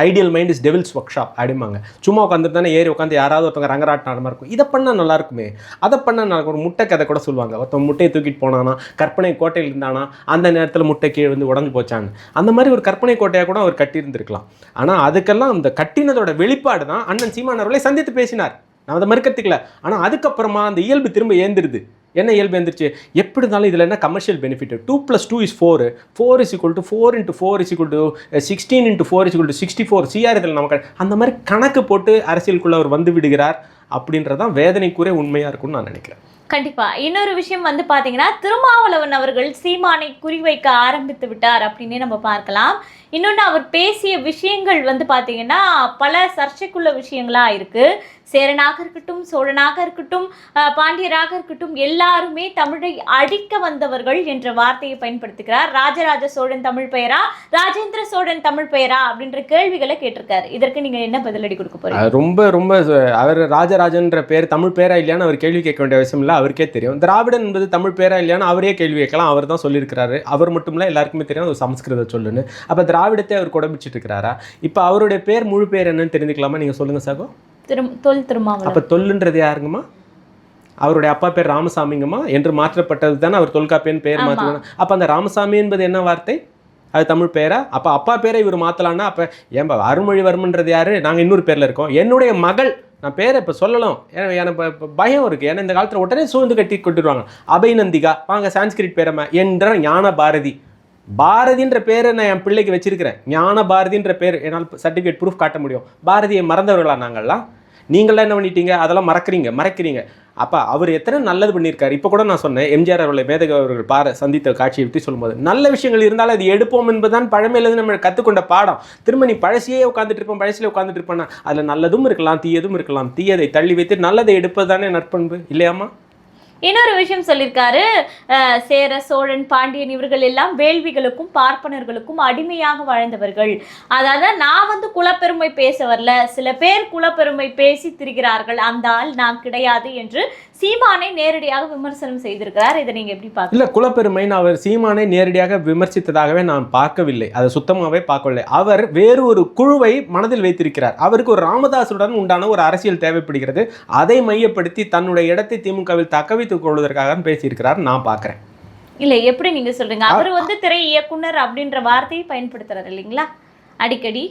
[SPEAKER 2] ideal mind is devil's workshop அப்படிம்பாங்க. சும்மா உட்காந்துட்டு தானே ஏறி உட்காந்து யாராவது ஒருத்தவங்க ரங்கராட்டின மாதிரி இருக்கும், இதை பண்ணால் நல்லா இருக்குமே, அதை பண்ணால் நல்லா. ஒரு முட்டை கதை கூட சொல்லுவாங்க, ஒருத்தவங்க முட்டையை தூக்கிட்டு போனானா, கற்பனை கோட்டையில் இருந்தானா, அந்த நேரத்தில் முட்டை கீழே உடஞ்சு போச்சான்னு. அந்த மாதிரி ஒரு கற்பனை கோட்டையாக கூட அவர் கட்டியிருந்திருக்கலாம். ஆனால் அதுக்கெல்லாம் அந்த கட்டினதோட வெளிப்பாடு தான் அண்ணன் சீமான் அவர்களை சந்தித்து பேசினார். நான் அதை மறுக்கிறதுக்கல. ஆனால் அதுக்கப்புறமா அந்த இயல்பு திரும்ப ஏந்திருது. என்ன இயல்பு எழுந்துருச்சு? எப்படி இருந்தாலும் இதில் என்ன கமர்ஷியல் பெனிஃபிட்? 2 + 2 is 4. 4 = 4 × 4 = 16 × 4 = 64. சிஆர் இதில் நமக்கு அந்த மாதிரி கணக்கு போட்டு அரசியலுக்குள்ள அவர் வந்து விடுகிறார் அப்படின்றதான் வேதனைக்குரிய உண்மையாக இருக்கும்னு நான் நினைக்கிறேன்.
[SPEAKER 1] கண்டிப்பா. இன்னொரு விஷயம் பார்த்தீங்கன்னா, திருமாவளவன் அவர்கள் சீமானை குறிவைக்க ஆரம்பித்து விட்டார் அப்படின்னே நம்ம பார்க்கலாம். இன்னொன்று, அவர் பேசிய விஷயங்கள் பார்த்தீங்கன்னா பல சர்ச்சைக்குள்ள விஷயங்களா இருக்கு. சேரனாக இருக்கட்டும், சோழனாக இருக்கட்டும், பாண்டியராக இருக்கட்டும், எல்லாருமே தமிழை அடிக்க வந்தவர்கள் என்ற வார்த்தையை பயன்படுத்துகிறார். ராஜராஜ சோழன் தமிழ் பெயரா, ராஜேந்திர சோழன் தமிழ் பெயரா அப்படின்ற கேள்விகளை கேட்டிருக்காரு. இதற்கு நீங்க என்ன பதிலடி கொடுக்க போறீங்க?
[SPEAKER 2] ரொம்ப அவர் ராஜராஜன்ற பேர் தமிழ் பேரா இல்லையான்னு அவர் கேள்வி கேட்க வேண்டிய அவசியம் இல்லை, அவருக்கே தெரியும். திராவிடன் என்பது தமிழ் பேரா இல்லையான்னு அவரே கேள்வி கேட்கலாம், அவர் தான் சொல்லியிருக்கிறாரு. அவர் மட்டும் இல்லை, எல்லாருக்குமே தெரியும் அது சமஸ்கிருத சொல்லுன்னு. அப்போ திராவிடத்தை அவர் கொடபிச்சிட்டு இருக்கிறாரா? இப்போ அவருடைய பேர் முழு பேர் என்னன்னு தெரிஞ்சுக்கலாமா? நீங்கள் சொல்லுங்க சாகோ.
[SPEAKER 1] திருமாவளவன்.
[SPEAKER 2] அப்போ தொல்லுன்றது யாருங்கம்மா? அவருடைய அப்பா பேர் ராமசாமிங்கம்மா என்று மாற்றப்பட்டது தானே அவர் தொல்காப்பியன் பேர் மாற்றணும். அப்போ அந்த ராமசாமி என்பது என்ன வார்த்தை? அது தமிழ் பேரா? அப்போ அப்பா பேரை இவர் மாற்றலான்னா அப்போ ஏன்பா அருள்மொழிவர்மன்றது யாரு? நாங்கள் இன்னொரு பேரில் இருக்கோம். என்னுடைய மகள், நான் பேரை இப்போ சொல்லலாம், எனக்கு பயம் இருக்குது. ஏன்னா இந்த காலத்தில் உடனே சூழ்ந்து கட்டி கொண்டுருவாங்க. அபைநந்திகா, வாங்க சான்ஸ்கிரிட் பேரம்மா என்ற ஞான பாரதி. பாரதின்ற பேரை நான் என் பிள்ளைக்கு வச்சிருக்கிறேன். ஞான பாரதின்ற பேர் என்னால் சர்டிஃபிகேட் ப்ரூஃப் காட்ட முடியும். பாரதியை மறந்தவர்களா நாங்கள்லாம்? நீங்களாம் என்ன பண்ணிட்டீங்க? அதெல்லாம் மறக்கிறீங்க. அப்போ அவர் எத்தனை நல்லது பண்ணியிருக்காரு. இப்போ கூட நான் சொன்னேன், எம்ஜிஆர் அவர்களை மேதக அவர்கள் சந்தித்த காட்சியை பற்றி சொல்லும்போது, நல்ல விஷயங்கள் இருந்தாலும் அது எடுப்போம் என்பதுதான் பழமையிலேருந்து நம்ம கற்றுக்கொண்ட பாடம். திரும்ப நீ பழசியே உட்காந்துட்டு இருப்பேன்னா அதில் நல்லதும் இருக்கலாம், தீயதும் இருக்கலாம். தீயதை தள்ளி வைத்து நல்லதை எடுப்பது தானே நற்பண்பு, இல்லையாம்மா?
[SPEAKER 1] இன்னொரு விஷயம் சொல்லியிருக்காரு, சேர சோழன் பாண்டியன் இவர்கள் எல்லாம் வேள்விகளுக்கும் பார்ப்பனர்களுக்கும் அடிமையாக வாழ்ந்தவர்கள். அதாவது நான் வந்து குலப்பெருமை பேச வரல, சில பேர் குலப்பெருமை பேசி திரிகிறார்கள், அந்த ஆள் நான் கிடையாது என்று சீமானை நேரடியாக விமர்சனம் செய்திருக்கிறார். இதை நீங்க எப்படி பார்க்க?
[SPEAKER 2] இல்ல, குலப்பெருமைன்னு அவர் சீமானை நேரடியாக விமர்சித்ததாகவே நான் பார்க்கவில்லை, அதை சுத்தமாகவே பார்க்கவில்லை. அவர் வேறு ஒரு குழுவை மனதில் வைத்திருக்கிறார். அவருக்கு ஒரு ராமதாசுடன் உண்டான ஒரு அரசியல் தேவைப்படுகிறது, அதை மையப்படுத்தி தன்னுடைய இடத்தை திமுகவில் தக்கவைத்துக் கொள்வதற்காக பேசியிருக்கிறார் நான் பார்க்கிறேன்.
[SPEAKER 1] இல்ல, எப்படி நீங்க சொல்றீங்க? அவர் வந்து திரை இயக்குனர் அப்படின்ற வார்த்தையை பயன்படுத்துறாரு இல்லைங்களா அடிக்கடி?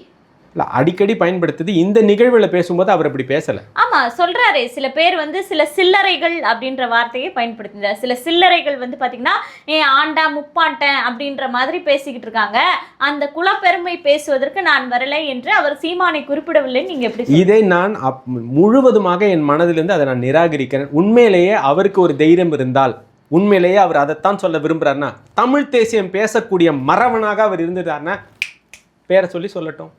[SPEAKER 2] இல்லை, அடிக்கடி பயன்படுத்துது. இந்த நிகழ்வில் பேசும்போது அவர் அப்படி பேசலை.
[SPEAKER 1] ஆமா, சொல்றாரு. சில பேர் வந்து சில சில்லறைகள் அப்படின்ற வார்த்தையை பயன்படுத்துகிறார். சில சில்லறைகள் வந்து பாத்தீங்கன்னா ஆண்டா முப்பாண்டேன் அப்படின்ற மாதிரி பேசிக்கிட்டு இருக்காங்க. அந்த குலப்பெருமை பேசுவதற்கு நான் வரலை என்று அவர் சீமானை குறிப்பிடவில்லை. நீங்க எப்படி?
[SPEAKER 2] இதை நான் முழுவதுமாக என் மனதிலிருந்து அதை நான் நிராகரிக்கிறேன். உண்மையிலேயே அவருக்கு ஒரு தைரியம் இருந்தால், உண்மையிலேயே அவர் அதைத்தான் சொல்ல விரும்புறாருன்னா, தமிழ் தேசியம் பேசக்கூடிய மறவனாக அவர் இருந்துட்டாருன்னா பேரை சொல்லி சொல்லட்டும்,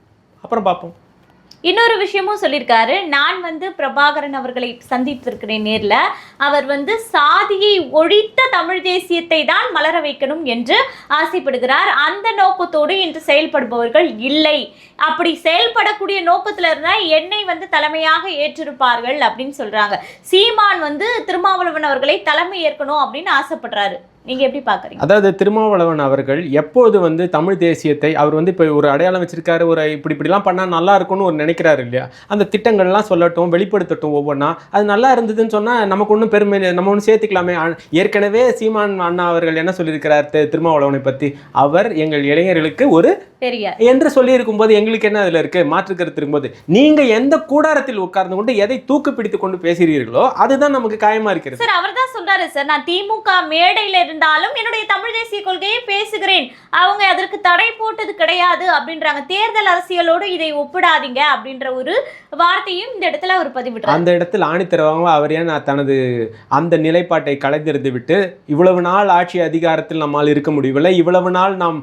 [SPEAKER 2] அப்புறம் பார்ப்போம்.
[SPEAKER 1] இன்னொரு விஷயமும் சொல்லியிருக்காரு, நான் வந்து பிரபாகரன் அவர்களை சந்தித்திருக்கிறேன் நேரில். அவர் வந்து சாதியை ஒழித்த தமிழ் தேசியத்தை தான் மலர வைக்கணும் என்று ஆசைப்படுகிறார். அந்த நோக்கத்தோடு இன்று செயல்படுபவர்கள் இல்லை. அப்படி செயல்படக்கூடிய நோக்கத்தில் இருந்தால் என்னை வந்து தலைமையாக ஏற்றிருப்பார்கள் அப்படின்னு சொல்றாங்க. சீமான் வந்து திருமாவளவன் அவர்களை தலைமை ஏற்கணும் அப்படின்னு ஆசைப்படுறாரு. நீங்க எப்படி பாக்குறீங்க?
[SPEAKER 2] அதாவது திருமாவளவன் அவர்கள் எப்போது வந்து தமிழ் தேசியத்தை அவர் வந்து இப்போ ஒரு அடையாளம் வச்சிருக்காரு, ஒரு இப்படிலாம் பண்ணால் நல்லா இருக்கும்னு ஒரு நினைக்கிறாரு இல்லையா, அந்த திட்டங்கள்லாம் சொல்லட்டும், வெளிப்படுத்தட்டும் ஒவ்வொன்றா. அது நல்லா இருந்ததுன்னு சொன்னால் நமக்கு ஒன்றும் பெருமை, நம்ம ஒன்று சேர்த்துக்கலாமே. ஏற்கனவே சீமான் அண்ணா அவர்கள் என்ன சொல்லியிருக்கிறார் திருமாவளவனை பற்றி? அவர் எங்கள் இளைஞர்களுக்கு ஒரு
[SPEAKER 1] தெரியாது
[SPEAKER 2] என்று சொல்லி இருக்கும்போது எங்களுக்கு என்ன அதில் இருக்கு? மாற்று கருத்து இருக்கும்போது நீங்க எந்த கூடாரத்தில் உட்கார்ந்து கொண்டு எதை தூக்கு பிடித்து கொண்டு பேசுகிறீர்களோ அதுதான் நமக்கு காயமா இருக்கிறது.
[SPEAKER 1] சார், அவர் தான் சொல்றாரு சார், நான் திமுக மேடையில இருந்தாலும் என்னுடைய தமிழ் தேசிய கொள்கையை பேசுகிறேன், அவங்க அதற்கு தடை போட்டது கிடையாது அப்படின்றாங்க. தேர்தல் அரசியலோடு இதை ஒப்பிடாதீங்க அப்படின்ற ஒரு வார்த்தையும் இந்த இடத்துல அவர் பதிவிட்டார்.
[SPEAKER 2] அந்த இடத்துல ஆணித்தரவாக அவர் ஏன் தனது அந்த நிலைப்பாட்டை கலைந்தெறிந்து விட்டு, இவ்வளவு நாள் ஆட்சி அதிகாரத்தில் நம்மால் இருக்க முடியவில்லை, இவ்வளவு நாள் நாம்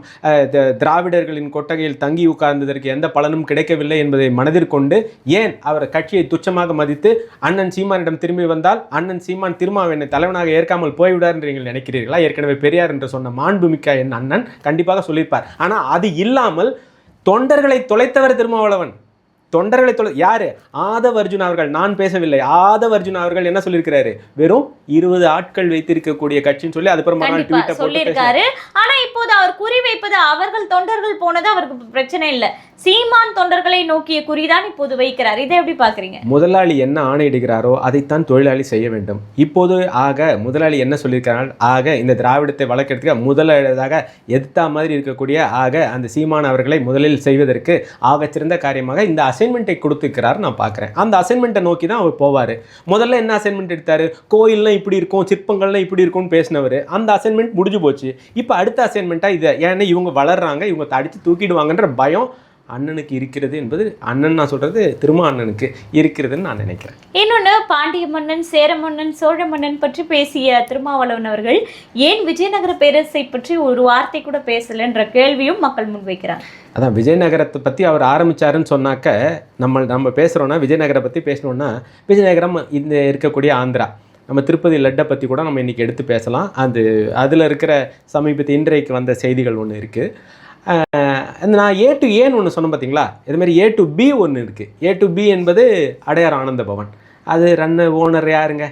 [SPEAKER 2] திராவிடர்களின் கொட்டகையில் தங்கி உட்கார்ந்ததற்கு எந்த பலனும் கிடைக்கவில்லை என்பதை மனதிற்கொண்டு ஏன் அவர் கட்சியை துச்சமாக மதித்து அண்ணன் சீமானிடம் திரும்பி வந்தால் அண்ணன் சீமான் திருமாவளவனை தலைவனாக ஏற்காமல் போய்விடார் என்று நீங்கள் நினைக்கிறீர்களா? ஏற்கனவே பெரியார் என்று சொன்ன மாண்புமிக்க என் அண்ணன் கண்டிப்பாக சொல்லியிருப்பார். ஆனால் அது இல்லாமல் தொண்டர்களை தொலைத்தவர் திருமாவளவன். தொண்டர்களை யாரு? ஆதவ அர்ஜுன் அவர்கள். நான் பேசவில்லை. ஆதவ அர்ஜுன் அவர்கள் என்ன சொல்லியிருக்கிறாரு? வெறும் 20 ஆட்கள் வைத்திருக்கக்கூடிய கட்சின்னு சொல்லி அதுக்கப்புறம்
[SPEAKER 1] சொல்லியிருக்காரு. ஆனா இப்போது அவர் குறி வைப்பது அவர்கள் தொண்டர்கள் போனது அவருக்கு பிரச்சனை இல்லை, சீமான் தொண்டர்களை நோக்கிய குறிதான் இப்போது வைக்கிறார். இதை எப்படி பாக்குறீங்க?
[SPEAKER 2] முதலாளி என்ன ஆணையிடுகிறாரோ அதைத்தான் தொழிலாளி செய்ய வேண்டும். இப்போது முதலாளி என்ன சொல்லியிருக்கிறார்? இந்த திராவிடத்தை வளர்க்கறதுக்கு முதலாளியாக எதிர்த்தா மாதிரி இருக்கக்கூடிய அந்த சீமான் அவர்களை முதலில் செய்வதற்கு சிறந்த காரியமாக இந்த அசைன்மெண்ட்டை கொடுத்துக்கிறார் நான் பார்க்குறேன். அந்த அசைன்மெண்ட்டை நோக்கி தான் அவர் போவார். முதல்ல என்ன அசைன்மெண்ட் எடுத்தார்? கோயில்லாம் இப்படி இருக்கும், சிற்பங்கள்லாம் இப்படி இருக்கும்னு பேசினவர். அந்த அசைன்மெண்ட் முடிஞ்சு போச்சு. இப்போ அடுத்த அசைன்மெண்ட்டாக இதை ஏன்னா இவங்க வளர்றாங்க, இவங்க தடித்து தூக்கிடுவாங்கன்ற பயம் அண்ணனுக்கு இருக்கிறது என்பது அண்ணன் நான் சொல்றது திரும்ப அண்ணனுக்கு இருக்கிறதுன்னு நான் நினைக்கிறேன்.
[SPEAKER 1] இன்னொன்று, பாண்டிய மன்னன், சேர மன்னன், சோழ மன்னன் பற்றி பேசிய திருமாவளவன் அவர்கள் ஏன் விஜயநகர பேரரசை பற்றி ஒரு வார்த்தை கூட பேசலைன்ற கேள்வியும் மக்கள் முன்வைக்கிறாங்க.
[SPEAKER 2] அதான் விஜயநகரத்தை பற்றி அவர் ஆரம்பித்தாருன்னு சொன்னாக்க நம்ம பேசுகிறோன்னா விஜயநகரை பற்றி பேசணுன்னா விஜயநகரம் இந்த இருக்கக்கூடிய ஆந்திரா, நம்ம திருப்பதி லட்டை பற்றி கூட நம்ம இன்றைக்கி எடுத்து பேசலாம். அதில் இருக்கிற சமீபத்து இன்றைக்கு வந்த செய்திகள் ஒன்று இருக்குது. நான் A to Aன்னு ஒன்று சொன்னேன் பார்த்தீங்களா, இதுமாதிரி A to B ஒன்று இருக்குது. A to B என்பது அடையார் ஆனந்த பவன். அது ஓனர் யாருங்க?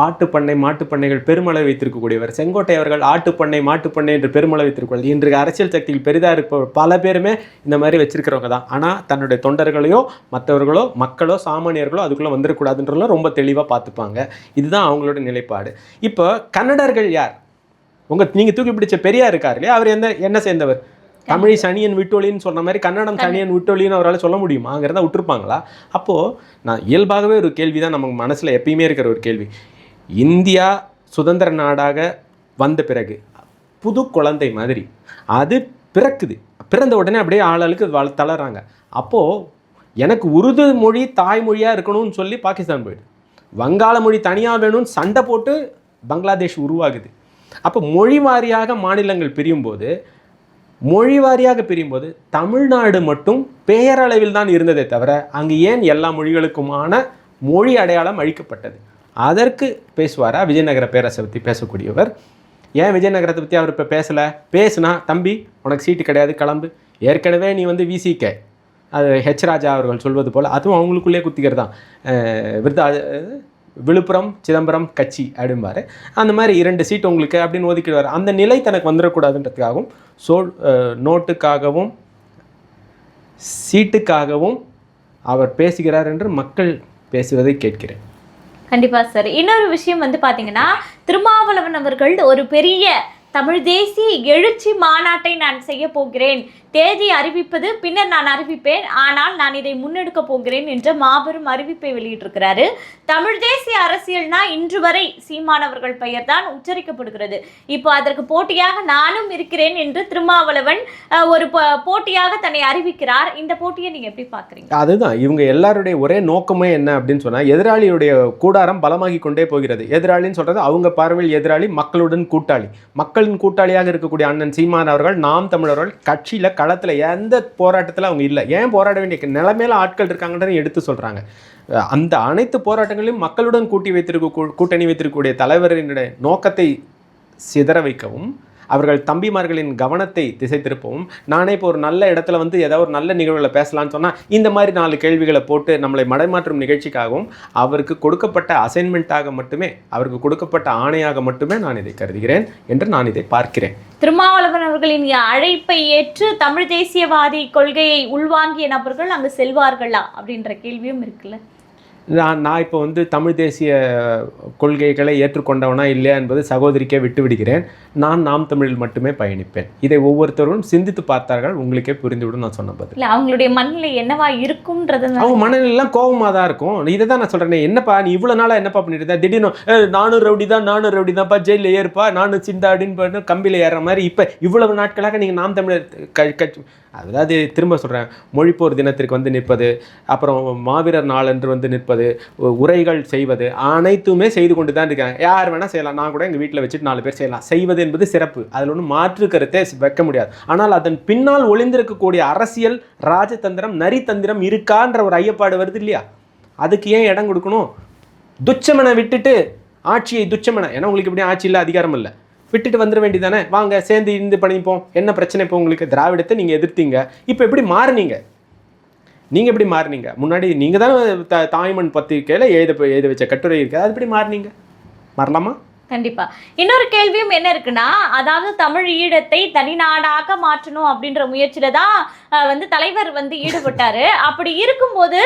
[SPEAKER 2] ஆட்டுப்பண்ணை மாட்டுப்பண்ணைகள் பெருமளவு வைத்திருக்கக்கூடியவர் செங்கோட்டை அவர்கள். ஆட்டுப்பண்ணை மாட்டுப்பண்ணை என்று பெருமளவு வைத்திருக்கக்கூடிய இன்று அரசியல் சக்தியில் பெரிதாக இருப்ப பல பேருமே இந்த மாதிரி வச்சிருக்கிறவங்க தான். ஆனால் தன்னுடைய தொண்டர்களையோ மற்றவர்களோ மக்களோ சாமானியர்களோ அதுக்குள்ளே வந்துடக்கூடாதுன்றதுலாம் ரொம்ப தெளிவாக பார்த்துப்பாங்க. இதுதான் அவங்களோட நிலைப்பாடு. இப்போ கன்னடர்கள் யார்? நீங்கள் தூக்கி பிடிச்ச பெரியார் இருக்கார் இல்லையா, அவர் என்ன சேர்ந்தவர்? தமிழ் சனியன் விட்டொலின்னு சொன்ன மாதிரி கன்னடம் சனியன் விட்டொலின்னு அவரால் சொல்ல முடியுமாங்கிறத விட்டுருப்பாங்களா? அப்போது நான் இயல்பாகவே ஒரு கேள்வி தான் நமக்கு மனசில் எப்பயுமே இருக்கிற ஒரு கேள்வி. இந்தியா சுதந்திர நாடாக வந்த பிறகு புது குழந்தை மாதிரி அது பிறக்குது. பிறந்த உடனே அப்படியே ஆளுக்கு தளர்றாங்க. அப்போது எனக்கு உருது மொழி தாய்மொழியாக இருக்கணும்னு சொல்லி பாகிஸ்தான் போயிடுது. வங்காள மொழி தனியாக வேணும்னு சண்டை போட்டு பங்களாதேஷ் உருவாகுது. அப்போ மொழி வாரியாக மாநிலங்கள் பிரியும்போது தமிழ்நாடு மட்டும் பெயரளவில் தான் இருந்ததே தவிர அங்கு ஏன் எல்லா மொழிகளுக்குமான மொழி அடையாளம் அழிக்கப்பட்டது? அதற்கு பேசுவாரா? விஜயநகர பேரரசை பற்றி பேசக்கூடியவர். ஏன் விஜயநகரத்தை பற்றி அவர் இப்போ பேசுனா தம்பி உனக்கு சீட்டு கிடையாது, கிளம்பு. ஏற்கனவே நீ வந்து விசிக, அது ஹெச் ராஜா அவர்கள் சொல்வது போல், அதுவும் அவங்களுக்குள்ளே குத்திக்கிறது தான். விழுப்புரம் சிதம்பரம் கட்சி அப்படிம்பாரு. அந்த மாதிரி 2 சீட்டு உங்களுக்கு அப்படின்னு ஒதுக்கிடுவார். அந்த நிலை தனக்கு வந்துடக்கூடாதுன்றதுக்காகவும் நோட்டுக்காகவும் சீட்டுக்காகவும் அவர் பேசுகிறார் என்று மக்கள் பேசுவதை கேட்கிறேன்.
[SPEAKER 1] கண்டிப்பா சார். இன்னொரு விஷயம் வந்து பாத்தீங்கன்னா, திருமாவளவன் அவர்கள் ஒரு பெரிய தமிழ் தேசிய எழுச்சி மாநாட்டை நான் செய்ய போகிறேன், தேதி அறிவிப்பது பின்னர் நான் அறிவிப்பேன், ஆனால் நான் இதை முன்னெடுக்க போகிறேன் என்ற மாபெரும் அறிவிப்பை வெளியிட்டிருக்கிறாரு. தமிழ் தேசிய அரசியல்னா இன்று வரை சீமானவர்கள் பெயர் தான் உச்சரிக்கப்படுகிறது. இப்போ அதற்கு போட்டியாக நானும் இருக்கிறேன் என்று திருமாவளவன் ஒரு போட்டியாக தன்னை அறிவிக்கிறார். இந்த போட்டியை நீங்க எப்படி பாக்குறீங்க?
[SPEAKER 2] அதுதான் இவங்க எல்லாருடைய ஒரே நோக்கமே என்ன அப்படின்னு சொன்னா, எதிராளியுடைய கூடாரம் பலமாகி கொண்டே போகிறது. எதிராளின்னு சொல்றது அவங்க பார்வையில் எதிராளி, மக்களுடன் கூட்டாளி. மக்களின் கூட்டாளியாக இருக்கக்கூடிய அண்ணன் சீமான் அவர்கள், நாம் தமிழர்கள் கட்சியில களத்தில் எந்த போராட்டத்தில் அவங்க இல்லை. ஏன் போராட வேண்டிய நிலைமையில ஆட்கள் இருக்காங்கன்றதை எடுத்து சொல்கிறாங்க. அந்த அனைத்து போராட்டங்களையும் மக்களுடன் கூட்டணி வைத்திருக்கக்கூடிய தலைவரினுடைய நோக்கத்தை சிதற வைக்கவும், அவர்கள் தம்பிமார்களின் கவனத்தை திசை திருப்பவும், நானே இப்போ ஒரு நல்ல இடத்துல வந்து ஏதாவது ஒரு நல்ல நிகழ்வுகளை பேசலான்னு சொன்னால் இந்த மாதிரி 4 கேள்விகளை போட்டு நம்மளை மடைமாற்றும் நிகழ்ச்சிக்காகவும், அவருக்கு கொடுக்கப்பட்ட அசைன்மெண்ட்டாக மட்டுமே, அவருக்கு கொடுக்கப்பட்ட ஆணையாக மட்டுமே நான் இதை கருதுகிறேன் என்று நான் இதை பார்க்கிறேன்.
[SPEAKER 1] திருமாவளவன் அவர்களின் அழைப்பை ஏற்று தமிழ் தேசியவாதி கொள்கையை உள்வாங்கிய நபர்கள் அங்கு செல்வார்களா அப்படின்ற கேள்வியும் இருக்குல்ல.
[SPEAKER 2] நான் இப்போ வந்து தமிழ் தேசிய கொள்கைகளை ஏற்றுக்கொண்டவனா இல்லையா என்பது சகோதரிக்கே விட்டு விடுகிறேன். நாம் தமிழில் மட்டுமே பயணிப்பேன். இதை ஒவ்வொருத்தரும் சிந்தித்து பார்த்தார்கள், உங்களுக்கே புரிந்துவிடும் நான் சொன்ன பதில்.
[SPEAKER 1] இல்லை, அவங்களுடைய மனநிலை என்னவா இருக்கும்ன்றது,
[SPEAKER 2] அவங்க மனநிலாம் கோபமாக தான் இருக்கும். இதை தான் நான் சொல்கிறேன். என்னப்பா நீ இவ்வளோ நாளாக என்னப்பா பண்ணிட்டு இருந்தேன், திடீர்னு நானும் ரவுடி தான்ப்பா, ஜெயிலில் ஏறுப்பா, நானும் சிந்தா அப்படின்னு கம்பியில் ஏறுற மாதிரி இப்போ இவ்வளவு நாட்களாக நீங்கள் நாம் தமிழர் அதாவது திரும்ப சொல்கிறேன், மொழிப்போர் தினத்திற்கு வந்து நிற்பது, அப்புறம் மாவீரர் நாள் என்று வந்து நிற்பது, உரைகள் செய்வது, அனைத்துமே செய்து கொண்டு தான் இருக்காங்க. யார் வேணால் செய்யலாம். நான் கூட எங்கள் வீட்டில் வச்சுட்டு 4 பேர் செய்யலாம். செய்வது என்பது சிறப்பு, அதில் ஒன்றும் மாற்று கருத்தே வைக்க முடியாது. ஆனால் அதன் பின்னால் ஒளிந்திருக்கக்கூடிய அரசியல் ராஜதந்திரம், நரித்தந்திரம் இருக்கான்ற ஒரு ஐயப்பாடு வருது இல்லையா? அதுக்கு ஏன் இடம் கொடுக்கணும்? துச்சமனை விட்டுட்டு ஆட்சியை துச்சமனை, ஏன்னா உங்களுக்கு இப்படி ஆட்சி இல்லை, அதிகாரம் இல்லை, விட்டுட்டு வந்துட வேண்டியதானே. வாங்க சேர்ந்து இருந்து பண்ணிப்போம், என்ன பிரச்சனை? இப்போ உங்களுக்கு திராவிடத்தை நீங்கள் எதிர்த்தீங்க, இப்போ எப்படி மாறுனீங்க? நீங்கள் எப்படி மாறுனீங்க? முன்னாடி நீங்கள் தானே தாய்மண் பத்திரிக்கையில் எழுத வச்ச கட்டுரை இருக்குது, அது எப்படி மாறுனீங்க? மாறலாமா?
[SPEAKER 1] கண்டிப்பா. இன்னொரு கேள்வியும் என்ன இருக்குன்னா, அதாவது தமிழ் ஈழத்தை தனிநாடாக மாற்றணும் அப்படின்ற முயற்சியில தான் வந்து தலைவர் வந்து ஈடுபட்டாரு. அப்படி இருக்கும்போது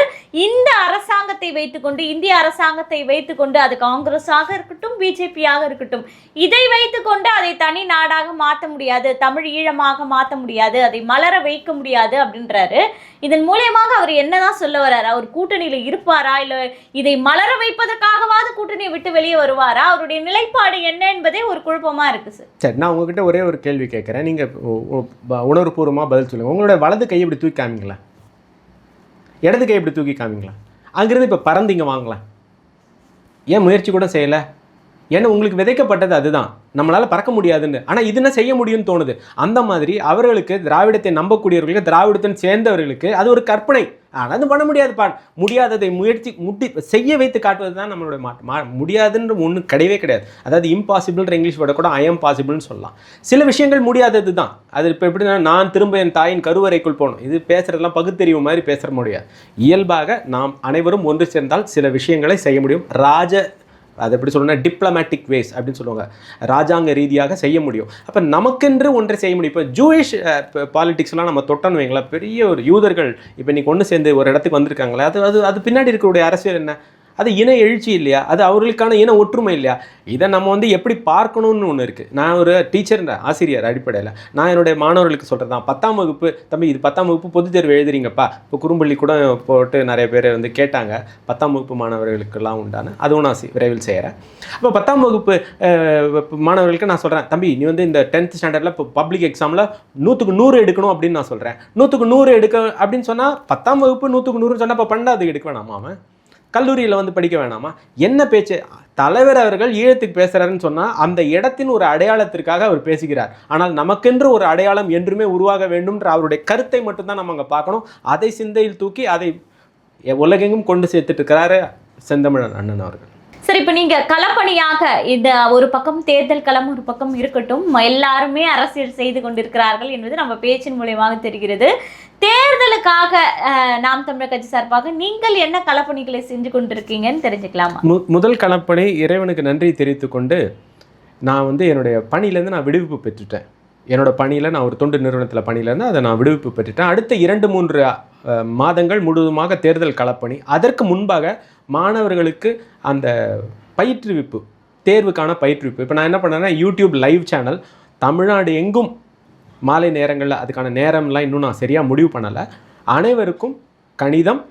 [SPEAKER 1] இந்த அரசாங்கத்தை வைத்துக்கொண்டு, இந்திய அரசாங்கத்தை வைத்துக்கொண்டு, அது காங்கிரஸாக இருக்கட்டும் பிஜேபியாக இருக்கட்டும், இதை வைத்துக்கொண்டு அதை தனி நாடாக மாற்ற முடியாது, தமிழ் ஈழமாக மாற்ற முடியாது, அதை மலர வைக்க முடியாது அப்படின்றாரு. இதன் மூலியமாக அவர் என்னதான் சொல்ல வர்றாரு? அவர் கூட்டணியில இருப்பாரா, இல்ல இதை மலர வைப்பதற்காகவாது கூட்டணியை விட்டு வெளியே வருவாரா? அவருடைய நிலைப்பாடு என்ன என்பதே ஒரு குழப்பமா இருக்கு சார்.
[SPEAKER 2] சரி, நான் உங்ககிட்ட ஒரே ஒரு கேள்வி கேட்குறேன், நீங்க உணர்வுபூர்வமாக பதில் சொல்லுங்க. உங்களோட வலது கை இப்படி தூக்கி காமிங்களா, இடது கை இப்படி தூக்கி காமிங்களா. அங்கிருந்து இப்போ பறந்தீங்க வாங்கலாம், ஏன் முயற்சி கூட செய்யலை? ஏன்னா உங்களுக்கு விதைக்கப்பட்டது அதுதான், நம்மளால் பறக்க முடியாதுன்னு. ஆனால் இதுனா செய்ய முடியும்னு தோணுது. அந்த மாதிரி அவர்களுக்கு, திராவிடத்தை நம்பக்கூடியவர்களுக்கு, திராவிடத்தின் சேர்ந்தவர்களுக்கு அது ஒரு கற்பனை. ஆனால் அது பண்ண முடியாததை செய்ய வைத்து காட்டுவது தான் நம்மளுடைய முடியாதுன்ற ஒன்று கிடையவே கிடையாது. அதாவது இம்பாசிபிள்ன்ற இங்கிலீஷ் வேர்டை கூட ஐ எம் பாசிபிள்னு சொல்லலாம். சில விஷயங்கள் முடியாதது தான். அது இப்போ எப்படின்னா, நான் திரும்ப என் தாயின் கருவறைக்குள் போகணும், இது பேசுகிறதெல்லாம் பகுத்தறிவு மாதிரி பேசுகிற முடியாது. இயல்பாக நாம் அனைவரும் ஒன்று சேர்ந்தால் சில விஷயங்களை செய்ய முடியும். அது எப்படி சொல்லணும்னா டிப்ளமேட்டிக் வேஸ் அப்படின்னு சொல்லுவாங்க, ராஜாங்க ரீதியாக செய்ய முடியும். அப்போ நமக்கென்று ஒன்றை செய்ய முடியும். இப்போ ஜூயிஷ் பாலிடிக்ஸ்லாம் நம்ம தொட்டன்னு வைங்களா, பெரிய ஒரு யூதர்கள் இப்போ இன்னைக்கு ஒன்று சேர்ந்து ஒரு இடத்துக்கு வந்திருக்காங்களே, அது பின்னாடி இருக்கக்கூடிய அரசியல் என்ன? அது இன எழுச்சி இல்லையா? அது அவர்களுக்கான இன ஒற்றுமை இல்லையா? இதை நம்ம வந்து எப்படி பார்க்கணும்னு ஒன்று இருக்குது. நான் ஒரு டீச்சர், ஆசிரியர் அடிப்படையில் நான் என்னுடைய மாணவர்களுக்கு சொல்கிறது தான், 10ஆம் வகுப்பு தம்பி, இது 10ஆம் வகுப்பு பொதுத் தேர்வு எழுதுறீங்கப்பா. இப்போ குறும்பள்ளி கூட போட்டு நிறைய பேர் வந்து கேட்டாங்க, 10ஆம் வகுப்பு மாணவர்களுக்கெல்லாம் உண்டான, அதுவும் நான் விரைவில் செய்கிறேன். அப்போ 10ஆம் வகுப்பு மாணவர்களுக்கு நான் சொல்கிறேன், தம்பி நீ வந்து இந்த 10th ஸ்டாண்டர்டில் இப்போ பப்ளிக் எக்ஸாமில் 100க்கு 100 எடுக்கணும் அப்படின்னு நான் சொல்கிறேன். 100க்கு 100 எடுக்க அப்படின்னு சொன்னால் 10ஆம் வகுப்பு 100க்கு 100 சொன்னால் இப்போ 12வது எடுக்க வேணாமா? அவன் கல்லூரியில் வந்து படிக்க வேணாமா? என்ன பேச்சு? தலைவர் அவர்கள் ஈழத்துக்கு பேசுகிறாருன்னு சொன்னால் அந்த இடத்தின் ஒரு அடையாளத்திற்காக அவர் பேசுகிறார். ஆனால் நமக்கென்று ஒரு அடையாளம் என்றுமே உருவாக வேண்டும்ன்ற அவருடைய கருத்தை மட்டும்தான் நம்ம அங்கே பார்க்கணும். அதை சிந்தையில் தூக்கி அதை உலகெங்கும் கொண்டு சேர்த்துட்டு இருக்கிறாரு செந்தமிழன் அண்ணன் அவர்கள்.
[SPEAKER 1] சரி, இப்போ நீங்க களப்பணியாக இந்த ஒரு பக்கம் தேர்தல் களம் ஒரு பக்கம் இருக்கட்டும், எல்லாருமே அரசியல் செய்து கொண்டிருக்கிறார்கள் என்பது நம்ம பேச்சின் மூலியமாக தெரிகிறது. தேர்தலுக்காக நாம் தமிழர் கட்சி சார்பாக நீங்கள் என்ன களப்பணிகளை செஞ்சு கொண்டிருக்கீங்கன்னு தெரிஞ்சுக்கலாமா?
[SPEAKER 2] முதல் களப்பணி, இறைவனுக்கு நன்றி தெரிவித்துக் கொண்டு நான் என்னுடைய பணியிலேருந்து நான் விடுவிப்பு பெற்றுட்டேன். என்னோட பணியில் நான் ஒரு தொண்டு நிறுவனத்தில் பணியிலேருந்து அதை நான் விடுவிப்பு பெற்றுட்டேன். அடுத்த 2-3 மாதங்கள் முழுவதுமாக தேர்தல் களப்பணி. அதற்கு முன்பாக மாணவர்களுக்கு அந்த பயிற்றுவிப்பு, தேர்வுக்கான பயிற்றுவிப்பு. இப்போ நான் என்ன பண்ணேன்னா, யூடியூப் லைவ் சேனல் தமிழ்நாடு எங்கும் மாலை நேரங்களில், அதுக்கான நேரம்லாம் இன்னும் நான் சரியாக முடிவு பண்ணலை, அனைவருக்கும் கணிதம்,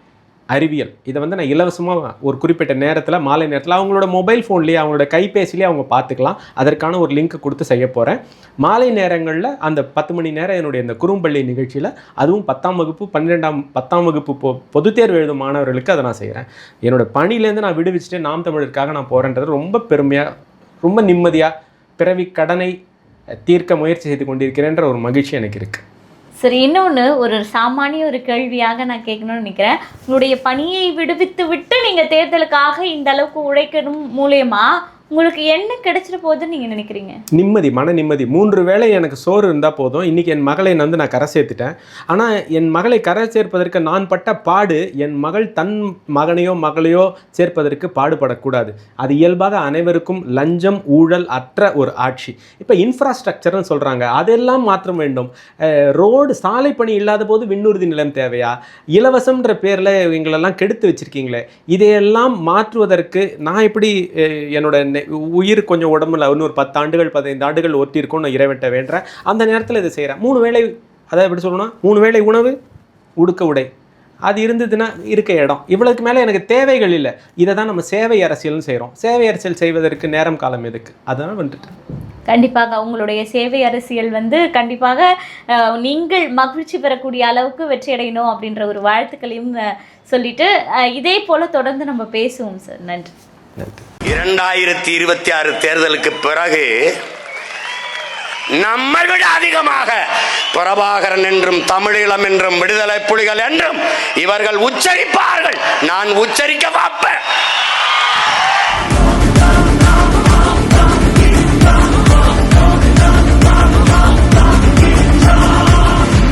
[SPEAKER 2] அறிவியல் இதை நான் இலவசமாக ஒரு குறிப்பிட்ட நேரத்தில், மாலை நேரத்தில் அவங்களோட மொபைல் ஃபோன்லேயே, அவங்களோட கைபேசிலேயே அவங்க பார்த்துக்கலாம். அதற்கான ஒரு லிங்க் கொடுத்து செய்ய போகிறேன். மாலை நேரங்களில் அந்த 10 மணி நேரம் என்னுடைய இந்த குறும்பள்ளி நிகழ்ச்சியில், அதுவும் 10ஆம் வகுப்பு 10ஆம் வகுப்பு பொதுத் தேர்வு எழுதும் மாணவர்களுக்கு அதை நான் செய்கிறேன். என்னோட பணியிலேருந்து நான் விடுவிச்சுட்டு நாம் தமிழருக்காக நான் போகிறேன்றது ரொம்ப பெருமையாக, ரொம்ப நிம்மதியாக, பிறவி கடனை தீர்க்க முயற்சி செய்து கொண்டிருக்கிறேன்ற ஒரு மகிழ்ச்சி எனக்கு இருக்குது.
[SPEAKER 1] சரி, இன்னொன்று ஒரு சாமானிய ஒரு கேள்வியாக நான் கேட்கணும்னு நினைக்கிறேன். உங்களுடைய பணியை விடுவித்து விட்டு நீங்கள் தேர்தலுக்காக இந்த அளவுக்கு உழைக்கணும் மூலயமா உங்களுக்கு என்ன கிடைச்சிட போகுதுன்னு நீங்கள் நினைக்கிறீங்க?
[SPEAKER 2] நிம்மதி, மன நிம்மதி. 3 வேளை எனக்கு சோறு இருந்தால் போதும். இன்றைக்கி என் மகளை நான் கரை சேர்த்துட்டேன். ஆனால் என் மகளை கரை சேர்ப்பதற்கு நான் பட்ட பாடு, என் மகள் தன் மகனையோ மகளையோ சேர்ப்பதற்கு பாடுபடக்கூடாது. அது இயல்பாக அனைவருக்கும் லஞ்சம் ஊழல் அற்ற ஒரு ஆட்சி. இப்போ இன்ஃப்ராஸ்ட்ரக்சர்னு சொல்கிறாங்க, அதெல்லாம் மாற்றம் வேண்டும். ரோடு சாலை பணி இல்லாத போது விண்ணூர்தி நிலம் தேவையா? இலவசம்ன்ற பேரில் எங்களெல்லாம் கெடுத்து வச்சுருக்கீங்களே, இதையெல்லாம் மாற்றுவதற்கு நான் எப்படி என்னோட உயிர் கொஞ்சம் உடம்புல இன்னொரு 10 ஆண்டுகள் 15 ஆண்டுகள் ஒட்டியிருக்கும் நான் இறைவன்ட்ட வேண்டுறேன். அந்த நேரத்தில் இதை செய்கிறேன். 3 வேளை, அதாவது எப்படி சொல்லணும்னா 3 வேளை உணவு, உடுக்க உடை, அது இருந்ததுன்னா இருக்க இடம், இவ்வளவுக்கு மேலே எனக்கு தேவைகள் இல்லை. இதை தான் நம்ம சேவை அரசியல்னு செய்கிறோம். சேவை அரசியல் செய்வதற்கு நேரம் காலம் எதுக்கு? அதனால் வந்துட்டு
[SPEAKER 1] கண்டிப்பாக உங்களுடைய சேவை அரசியல் கண்டிப்பாக நீங்கள் மகிழ்ச்சி பெறக்கூடிய அளவுக்கு வெற்றி அடையணும் அப்படின்ற ஒரு வாழ்த்துக்களையும் சொல்லிட்டு இதே போல தொடர்ந்து நம்ம பேசுவோம் சார். நன்றி.
[SPEAKER 3] 2026 தேர்தலுக்கு பிறகு நம்மை விட அதிகமாக பிரபாகரன் என்றும் தமிழீழம் என்றும் விடுதலை புலிகள் என்றும் இவர்கள் உச்சரிப்பார்கள். நான் உச்சரிக்க பார்ப்பேன்.